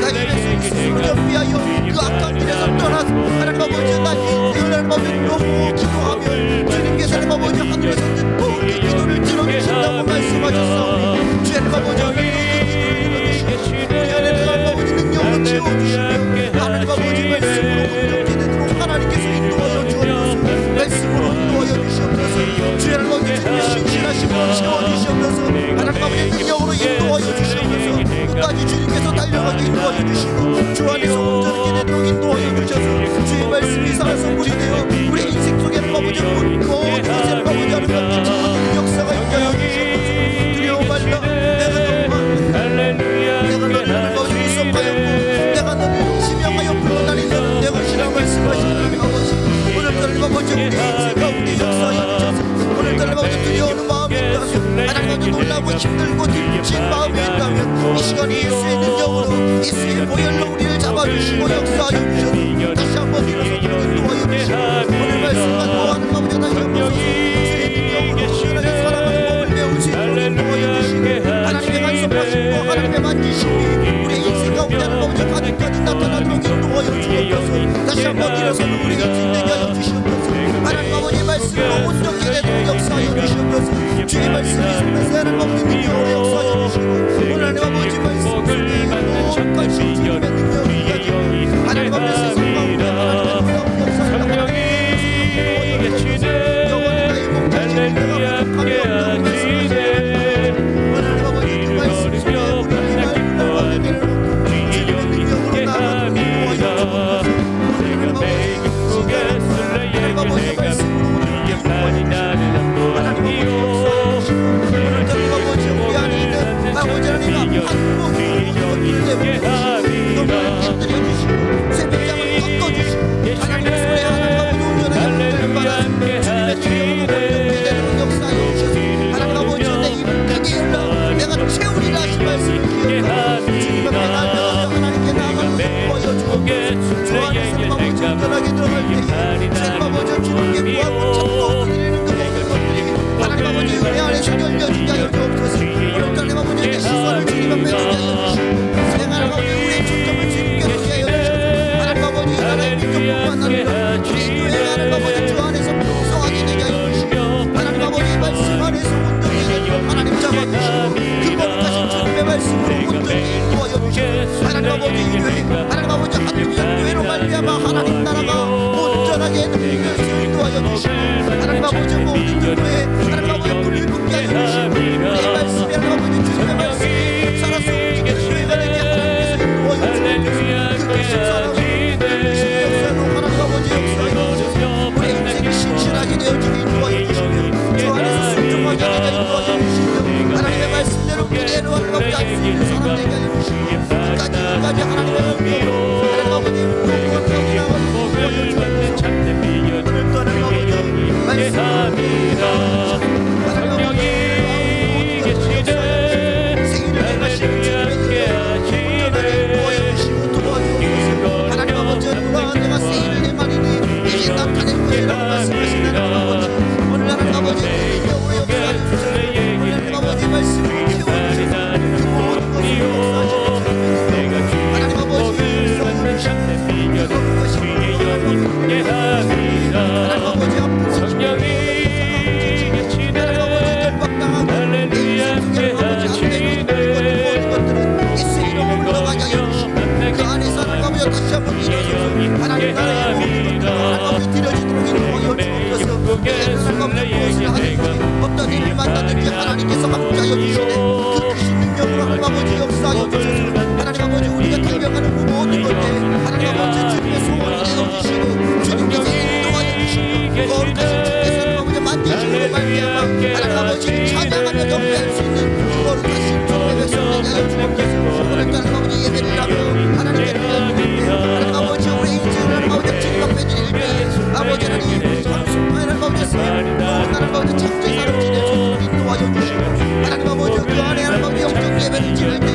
나의 인생의 스스로 정비하여 그 악한 길에서 떠나서 하나님 아버지 나의 인생을 하나님 아버지 너무 기도하며 주님께서 하나님 아버지 하늘에서 듣고 그 기도를 들어주신다고 말씀하셨사오니 주 하나님 아버지 우리 안에 하나님 아버지 능력으로 채워주시며 하나님 아버지 말씀으로 온전케 되도록 하나님께서 인도하여 주옵소서. 말씀으로 인도하여 주시옵소서. 주 하나님 아버지 주님의 신실하심으로 채워주시옵소서. 하나님 아버지 능력으로 인도하여 주시옵소서. 끝까지 주님께서 달려가게 인도하여 주시고 주 안에서 온전하게 되도록 인도하여 주셔서 주의 말씀이 살아서 물이 되어 우리 인생 속에 아버지 모든 것을 아버지 하는 것들 역사가 있게 하여 주시옵소서. 두려워 불안하고 힘들고 뒤집힌 마음이 있다면 이 시간 예수의 능력으로 예수의 보혈로 우리를 잡아주시고 역사하여 주셔서 다시 한번 일어서 기도하여 주시고 오늘 말씀과 또한 아버지 다시 한번 주의 능력으로 하나님 사랑하는 몸을 배울 수 있도록 도와여 주시고 하나님의 간섭하심과 하나님의 만지심이 우리의 인생 가운데 아버지 가득가득 나타나도록 인도하여 주옵소서. 다시 한번 일어서는 우리 인생 되게 하여 주시옵소서. 하나님 아버지 말씀으로 온전히 되도록 역사하여 주시옵소서. 주의 말씀이 속에서 하나님 아버지 능력으로 역사하여 주시고 오늘 하나님 아버지 말씀 속에 온갖 주님의 능력을 가지고 하나님 아버지 세상 가운데 하나님의 놀라운 역사를 성령이 계시네 할렐루야 함께하시네 하나님 아버지 그 말씀 속에 우리를 기뻐하는 주님의 능력으로 나아가는 내가 매일 기쁘게 술래에게 내가 이역하니 나는 한번이요 아버지 하나님 한국을 내게 함이라 새벽장을 꺾어주시고 하나님의 손에 하나님 아버지 온전하게 주님의 주님의 되는 역사에 주셔서 하나님 아버지 내 입을 크게 열라 내가 채우리라 하신 말씀을 기억하고 주님 앞에 나아가서 하나님께 나아가는 보여주고 주 안에서 아버지 온전하게 들어갈 때에 하나님 아버지 주님께 구하고 찾고 드리는 그 모든 것들이 하나님 아버지 은혜 안에서 열려주게 하여 주옵소서. 오늘 아버지 내 시선을 주님 앞에 두게 하여 주시고 하나님 아버지 우리의 초점을 주님께 두게 하여 주시고 하나님 아버지 나라의 민족뿐만 아니라 우리 교회 하나님 아버지 주 안에서 풍성하게 되게 하여 주시고 하나님 아버지 말씀 안에서 온전히 되도록 하나님 잡아주시고 그 거룩하신 주님의 말씀으로 온전히 인도하여 주시고 하나님 아버지 이 교회 하나님 아버지 한국적 교회로 말미암아 하나님 나라가 온전하게 되는 것을 인도하여 주시고 하나님 아버지 모든 교회 하나님 아버지 불을 붙게 하여 주시고 우리의 말씀이 하나님 아버지 주님의 말씀 살아서 움직이는 교회가 되게 하나님께서 인도하여 주시고 그 신사랑으로 그 신역사로 하나님 아버지 역사하여 주시고 우리의 인생이 신실하게 되어지게 인도하여 주시며 주 안에서 순종하게 되게 인도하여 주시며 하나님의 말씀대로 그대로 하나님 아버지 안수는 사람 되게 하여 주시고 끝까지 하나님의 능력으로 하나님 아버지 무엇을 나가는 복을 받는 참된 비결 오늘 또 하나님 아버지 말씀 성령이 계시네 할렐루야 함께하시네 하나님 아버지 누가 내가 세일을 내 말이니 이제 나타낼 것이라고 말씀하시는 하나님 아버지 오늘 하나님 아버지 능력으로 역사하여 주셔서 오늘 하나님 아버지 말씀을 채워주시고 그 모든 것을 역사하시는 하나님 아버지 참된 비결 주의 영이 함께하리라 하나님 아버지 아픈 성령이 계시네 할렐루야 함께하시네 예수 이름으로 올라가게 하여 주시고 그 안에서 하나님 아버지 다시 한번 일어서서 하나님 나라의 모든 것들을 하나님 아버지 드려지도록 인도하여 주옵소서 하나님 아버지 무엇을 하든지 어떤 일을 만나든지 하나님께서 함께하여 주시네 그 크신 능력으로 하나님 아버지 역사하여 주셔서 하나님 아버지 우리가 달려가는 그 모든 것들 하나님 아버지 주님의 소원이 되어주시고 주님께서 인도하여 주시고 거룩하신 주께서 하나님 아버지 만지심으로 말미암아 하나님 아버지 찬양하며 경배할 수 있는 그 거룩하신 주님의 백성 되게 하여 주옵소서 오늘 하나님 아버지 예배를 하며 하나님께 드리는 하나님 아버지 우리 인생을 하나님 아버지 주님 앞에 드릴 때에 아버지 하나님 하나님 아버지 하나님 아버지 창조사로 지낼 수 있도록 인도하여 주시고 하나님 아버지 그 안에 하나님 아버지 영적 예배를 지낼 때에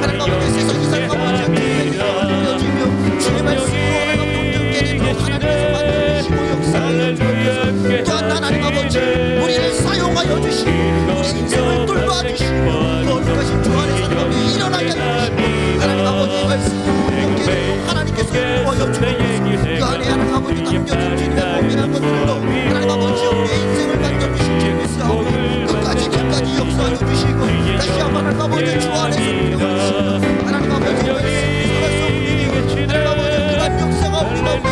하나님 아버지 세상 이상 아버지 주님의 능력을 올려주며 주의 말씀으로 하나님 아버지 온전케 되도록 하나님께서 만들어주시고 역사하여 주옵소서 또한 하나님 아버지 우리를 사용하여 주시고 우리 인생을 돌봐주시고 거룩하신 주 안에서 하나님 아버지 일어나게 해주시고 하나님 아버지 말씀으로 온전케 되도록 하나님께서 인도하여 주옵소서 그 안에 하나님 아버지 남겨진 주님의 고민한 것들로 하나님 아버지 우리의 인생을 만져주시고 주옵소서 끝까지 역사하여 주시고 다시 한번 하나님 아버지 주 안에서 세워주시고 하나님 아버지 말씀을 살아서 우리 하나님 아버지 그런 역사가 우리 마음에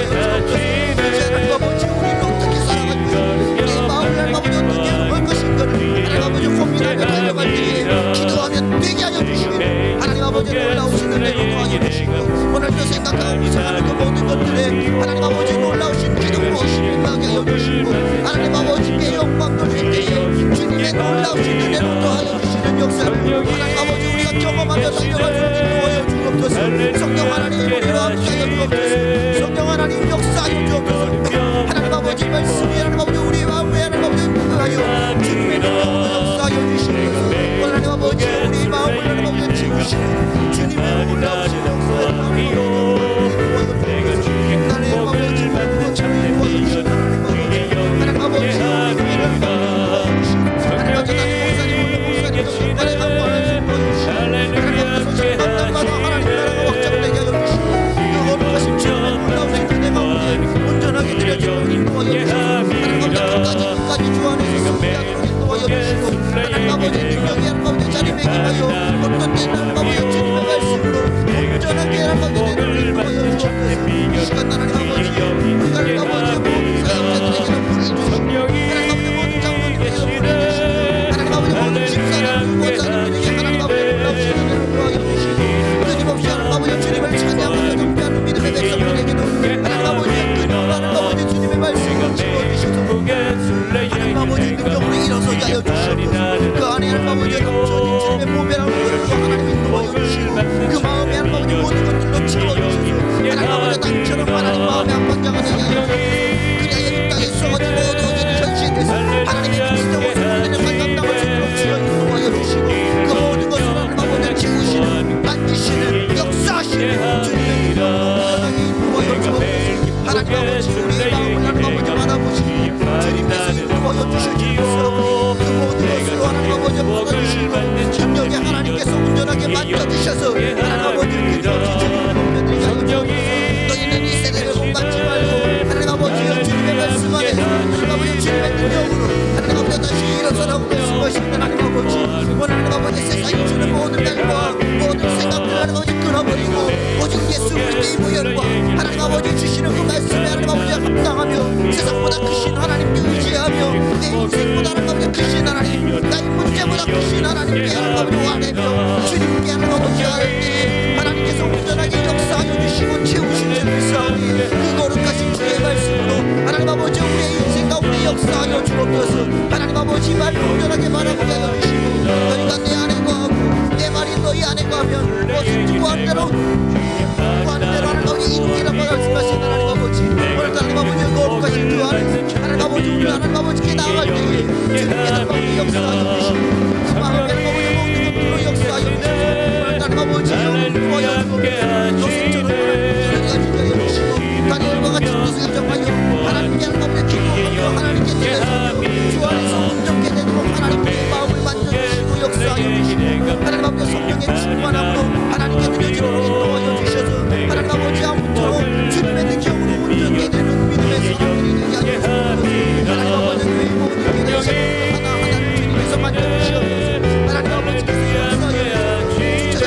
일어나게 이제 하나님 아버지 우리를 어떻게 살아가며 우리의 마음을 하나님 아버지 어떻게 할 것인가를 하나님 아버지 고민하며 달려갈 때에 기도하며 되게 하여 주시고 하나님 아버지 놀라우신 은혜로 도와줘 주시고 오늘도 생각하고 생각하는 그 모든 것들에 하나님 아버지 놀라우신 기도로 임하게 하여 주시고 하나님 아버지께 영광 돌릴 때에 주님의 놀라우신 은혜로 도와줘 주시는 역사를 하나님 아버지 우리가 경험하며 달려갈 수 있는 도와줘 주옵소서 성령 하나님 우리와 함께하여 주옵소서 성령 하나님 역사하여 주옵소서 하나님 아버지 말씀이 하나님 아버지 우리 마음에 하나님 아버지 하여 주님의 능력으로 역사하여 주시옵소서 능력이 하나님 아버지 자리매김하여 어떤 때는 하나님 아버지 주님의 말씀으로 온전하게 하나님 아버지 내를 보여 주옵소서. 시간 하나님 아버지 하나님 아버지 모든 사역자들에게는 불을 주시고 하나님 아버지 모든 장로님에게는 불을 주시고 하나님 아버지 모든 집사님 목사님들에게 하나님 아버지 놀라우시는 은혜를 더하여 주시고 끊임없이 하나님 아버지 주님을 찬양하며 경배하는 믿음의 백성들에게는 하나님 아버지 끊임없이 하나님 아버지 주님의 말씀을 주어주셔서 하나님 아버지 능력으로 일어서게 하여 주시옵소서. 그 안에 하나님 아버지 넘쳐진 주님의 보배라는 것으로 하나님 인도하여 주시고 그 마음에 하나님 아버지 모든 것들로 채워주셔서 하나님 아버지 남처럼 하나님 마음에 한번장을 되게 하여 주시고 그리하여 이 땅에 썩어지고 어두워지는 현실에서 하나님의 그리스도와 성령의 관감당을 수 있도록 주여 인도하여 주시고 그 모든 것을 하나님 아버지 지우시는 만지시는 역사하시는 주님의 능력으로 인도하여 주옵소서. 하나님 아버지 우리의 마음을 하나님 아버지 받아보시고 주님께서 인도하여 주시옵소서. 그 모든 것으로 하나님 아버지 받아주시고 능력에 하나님께서 온전하게 만져주셔서 하나님 아버지 그리스도의 주님을 보내드리게 하여 주옵소서. 너희는 이 세대를 본받지 말고 하나님 아버지 주님의 말씀 안에 하나님 아버지 주님의 능력으로 하나님 아버지 다시 일어서라고 말씀하시는 하나님 아버지 오늘 하나님 아버지 세상이 주는 모든 날과 모든 생각들을 하나님 아버지 끊어버리고 오직 예수 그리스도의 무혈과 하나님 아버지 주시는 그 말씀에 하나님 아버지 합당하며 세상보다 크신 하나님께 의지하며 내 인생보다 하나님 아버지 크신 하나님 나의 문제보다 크신 하나님께 하나님 아버지 아뢰며 주님께 하나님 아버지 아뢰 때 하나님께서 온전하게 역사하여 주시고 채우신 줄 믿사오니 그 거룩하신 주의 말씀으로 하나님 아버지 우리의 인생 가운데 역사하여 주옵소서. 하나님 아버지 말 온전하게 바라보게 하여 주시고 너희가 내 안에 거하고 내 말이 너희 안에 거하면 무엇인지 구한 대로 하나님 아버지 이루기라고 말씀하신 하나님 아버지 오늘 하나님 아버지 거룩하신 주 안에서 하나님 아버지 우리 하나님 아버지께 나아갈 때에 주님께 하나님 아버지 역사하여 주시고 그 마음에 하나님 아버지 모든 것들로 역사하여 주시고 오늘 하나님 아버지 영원하여 주옵소서. 노숙처럼 하나님 하여 주시고 다니엘과 같이 뜻을 정하여 하나님께 하나님 아버지 기도하며 하나님께 드려서 주 안에서 온전케 되도록 하나님께 마음을 만져주시고 역사하여 주시고 하나님 아버지 성령의 충만함으로 하나님께 드려지도록 인도하여 주셔서 하나님 아버지 아무쪼록 주님의 능력으로 온전케 되는 믿음의 사람들이 되게 하여 주옵소서. 하나님 아버지 그 모든 일에 있어서 하나하나를 주님께서 만져주시옵소서. 하나님 아버지께서 역사하여 주차장군에서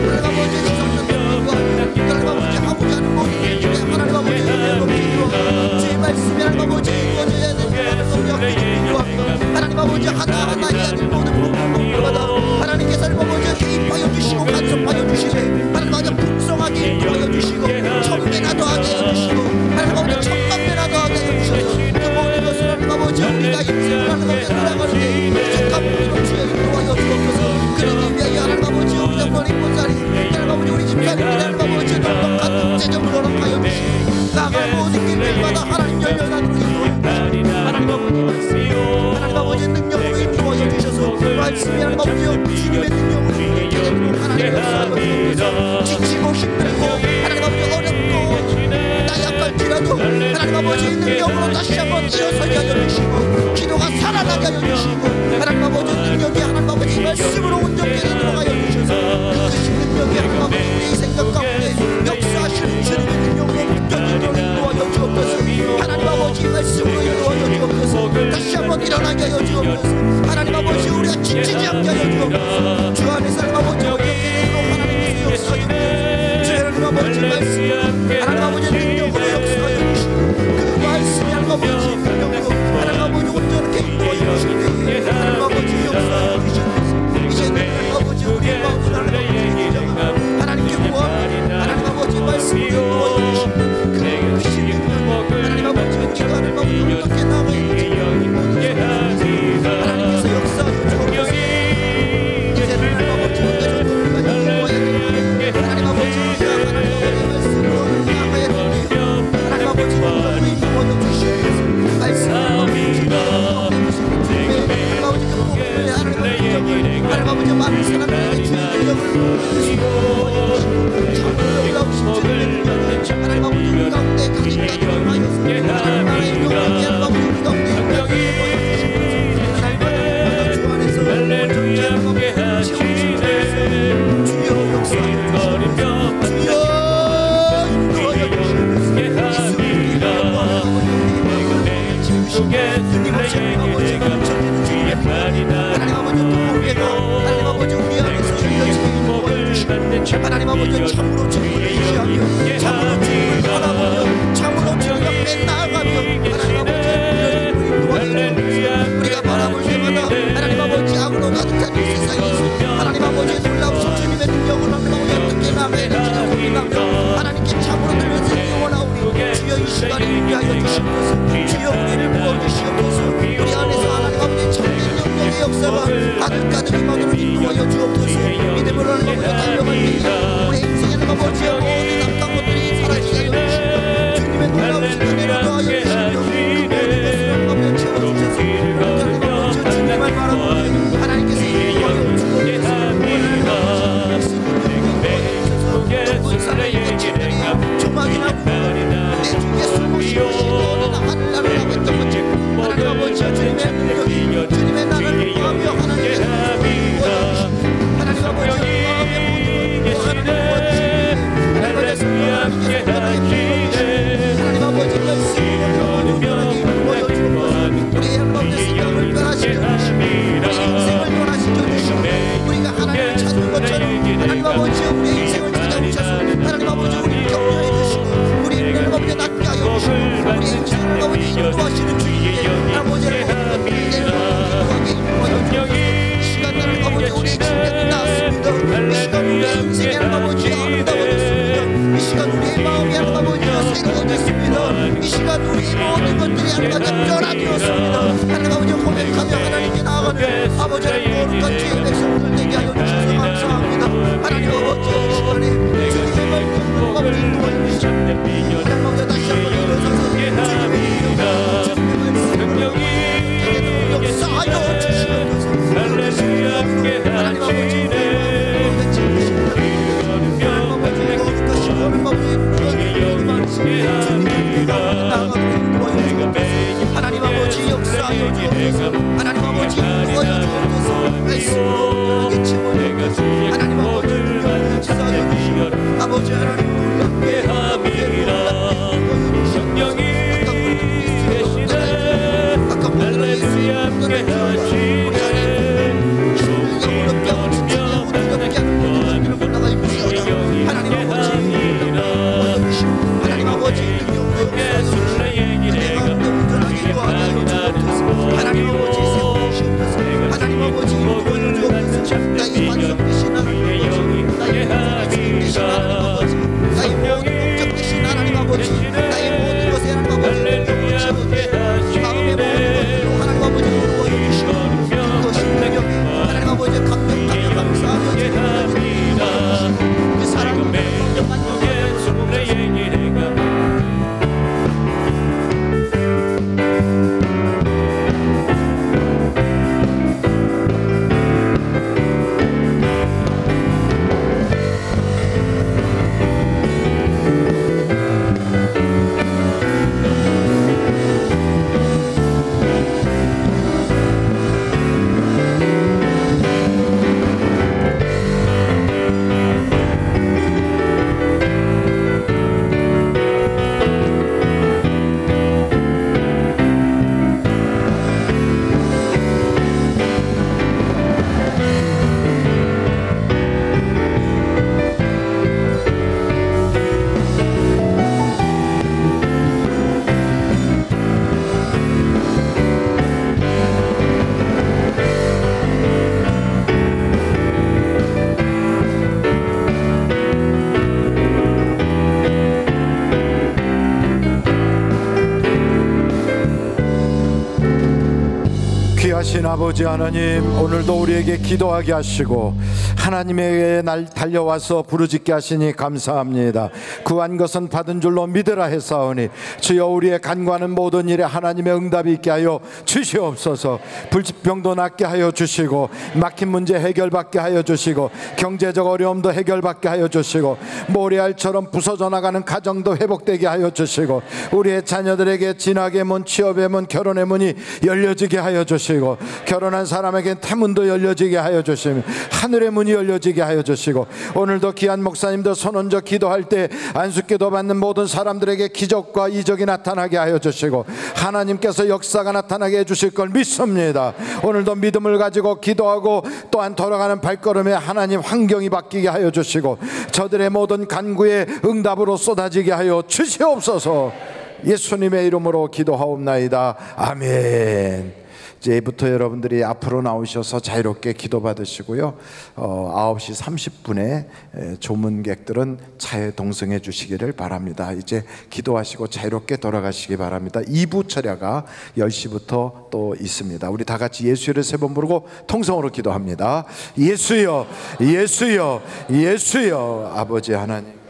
하나님 아버지 지성전들과 하나님 아버지 하고자 하는 모든 일들에 하나님 아버지 은혜로 필요하고 주의 말씀이 하나님 아버지 이루어져야 되는 성령이 필요하고 하나님 아버지 하나하나 이 아들 모든 목마다 하나님께서 하나님 아버지 개입하여 주시고 간섭하여 주시되 하나님 아버지 풍성하게 인도하여 주시고 천배나 더하게 하여 주시고 하나님 아버지 천만배나 더하게 하여 주셔서 그 모든 것을 하나님 아버지 우리가 인생을 하나님 아버지 돌아갈 때 부족한 모든 주여 인도하여 주옵소서. 그러기 위하여 하나님 아버지 우리 장로님 목사님 하나님 아버지 우리 집사님들 하나님 아버지 넉넉한 재정을 허락하여 주시고 나갈 모든 길들마다 하나님 열려나도록 인도하여 주시고 하나님 아버지 능력으로 인도하여 주셔서 말씀이 하나님 아버지 주님의 능력으로 인도하여 하나님 역사하여 주옵소서. 지치고 힘들고 하나님 아버지 어렵고 나약할지라도 하나님 아버지 능력으로 다시 한번 일어서게 하여 주시고 기도가 살아나게 하여 주시고 하나님 아버지 능력이 하나님 아버지 말씀으로 온전케 되도록 하여 주셔서 그 크신 능력이 하나님 아버지 우리의 생각 가운데 역사하시는 주님의 능력으로 느껴지도록 인도하여 주옵소서. 하나님 아버지 말씀으로 인도하여 주옵소서. 다시 한번 일어나게 하여 주옵소서. 하나님 아버지 우리가 지치지 않게 하여 주옵소서. 주 안에서 하나님 아버지 온전케 되도록 하나님께서 역사하여 주옵소서. 주 하나님 아버지 말씀 하나님 아버지 능력으로 역사하여 주시고 그 말씀이 하나님 아버지 능력으로 하나님 아버지 온전하게 인도하여 주시되 하나님 아버지 역사하여 주시옵소서. 이제는 하나님 아버지 우리의 마음을 하나님 아버지 인정하고 하나님께 구하며 하나님 아버지 말씀으로 인도하여 주시고 그 크신 능력 하나님 아버지 우리가 하나님 아버지 어떻게 나아가야 될지 하나님께서 역사하여 주옵소서. 이제는 하나님 아버지 우리가 전도까지 인도하여 되는데 하나님 아버지 우리가 하나님 아버지 말씀으로 나아가야 되는데 하나님 아버지 능력으로 인도하여 주시옵소서. 말씀으로 주시옵소서. 하나님 아버지 그 복음을 하나님 아버지 능력을 하나님 아버지 많은 사람들에게 주의 능력을 주시고 참으로 놀라우신 주님의 능력을 하나님 아버지 우리 가운데 강력하게 하여서 하나님 나라의 영광이 하나님 아버지 우리 가운데 인도하여 주시옵소서. 하나님 주 안에서 온전히 하나님 아버지 채워주시옵소서. 주여 역사하여 주시옵소서. 주여 인도하여 주시옵소서. 예수님의 이름으로 하나님 아버지 우리 가운데 채우시옵소서. 끊임없이 하나님 아버지 감춰주는 주의 하나님 아버지 아버지 참으로 주님을 의지하며 참으로 주님을 바라보며 참으로 주님 옆에 나아가며 하나님 아버지 우리가 바라볼 때마다 하나님 아버지 악으로 가득 찬 이 세상에서 하나님 아버지 놀라우신 주님의 능력을 하나님 아버지 어떻게 나가야 될지를 고민하며 하나님께 참으로 들려드리기 원하오니 주여 이 시간에 위하여 주시옵소서. 주여 우리를 부어주시옵소서. 우리 안에서 하나님 아버지 참된 영역의 역사가 가득가득 임하도록 인도하여 주옵소서. 믿음으로 하나님 아버지 달려갈 때 우리 인생에는 아버지의 모든 나쁜 것들이 사라지게 하여 주시고 주님의 놀라우신 은혜를 더하여 주시며 그 모든 것을 하나님 아버지 채워주셔서 하나님 아버지 주님을 바라보니 하나님께서 인도하여 주옵소서. 조막이나 내 중에 숨을 쉬시고 하늘나라를 하고 있던 것처 하나님 아버지 주님의 능력이 주님의 나라를 구하며 하나님의 능력을 보여주시고 하나님 아버지 마음의 모든 것을 하나님 보여주시고 하나님 아버지 말씀을 보여주시고 우리의 하나님의 생각을 변화시켜 주시고 우리의 인생을 변화시켜 주시고 우리가 하나님을 찾는 것처럼 하나님 아버지 우리의 인생을 찾아주셔서 하나님 아버지 우리를 격려해 주시고 우리를 하나님 아버지 낫게 하여 주시고 우리의 인생을 아버지 인도하시는 주님께 아버지를 시간 나를 아버지 우리의 침대도 나았습니다. 이 시간 우리의 인생이 하나님 아버지 아름다워졌습니다. 이 시간 우리의 마음이 하나님 아버지가 새로워졌습니다. 이 시간 우리의 모든 것들이 하나님 아버지 변화되었습니다. 하나님 아버지 고백하며 하나님께 나아가는 아버지 거룩한 주의 백성들 되게 하여 주셔서 감사합니다. 하나님 아버지 이 시간에 주님의 말씀을 아버지 인도하여 주시고 하나님 아버지 다시 한번 일어서서 주님의 말씀을 역사하여 주시옵소서. 하나님 아버지 하나님 아버지 역사하여 주옵소서. 하나님 아버지 인도하여 주옵소서. 말씀으로 우리에게 채워주옵소서. 하나님 아버지 역사하여 주시옵소서. 아버지 하나님 놀랍게 성령이 계시네 할렐루야 함께 하시네 하나님 아버지 능력으로 내가 운전하게 도와주옵소서. 하나님 아버지 세워주시옵소서. 하나님 아버지 보여주옵소서. 나의 반석 되신 하나님 아버지 나의 반석 되신 하나님 아버지 나의 모든 목적 되신 하나님 아버지 나의 모든 것에 하나님 아버지 능력으로 채워주시고 마음의 모든 것으로 하나님 아버지 보여주시고 그것이 능력 하나님 아버지 감격하며 감사하며 그 사랑을 감격하며 귀하신 아버지 하나님, 오늘도 우리에게 기도하게 하시고 하나님에게 날 달려와서 부르짖게 하시니 감사합니다. 구한 것은 받은 줄로 믿으라 했사오니 주여 우리의 간구하는 모든 일에 하나님의 응답이 있게 하여 주시옵소서. 불치병도 낫게 하여 주시고 막힌 문제 해결받게 하여 주시고 경제적 어려움도 해결받게 하여 주시고 모래알처럼 부서져 나가는 가정도 회복되게 하여 주시고 우리의 자녀들에게 진학의 문, 취업의 문, 결혼의 문이 열려지게 하여 주시고 결혼한 사람에게 태문도 열려지게 하여 주시며 하늘의 문이 문이 열려지게 하여 주시고, 오늘도 귀한 목사님들 손 얹어 기도할 때 안수기도 받는 모든 사람들에게 기적과 이적이 나타나게 하여 주시고, 하나님께서 역사가 나타나게 해주실 걸 믿습니다. 오늘도 믿음을 가지고 기도하고 또한 돌아가는 발걸음에 하나님 환경이 바뀌게 하여 주시고, 저들의 모든 간구에 응답으로 쏟아지게 하여 주시옵소서. 예수님의 이름으로 기도하옵나이다. 아멘. 이제부터 여러분들이 앞으로 나오셔서 자유롭게 기도 받으시고요. 9시 30분에 조문객들은 차에 동승해 주시기를 바랍니다. 이제 기도하시고 자유롭게 돌아가시기 바랍니다. 2부 철야가 10시부터 또 있습니다. 우리 다 같이 예수를 3번 부르고 통성으로 기도합니다. 예수여, 예수여, 예수여. 아버지 하나님,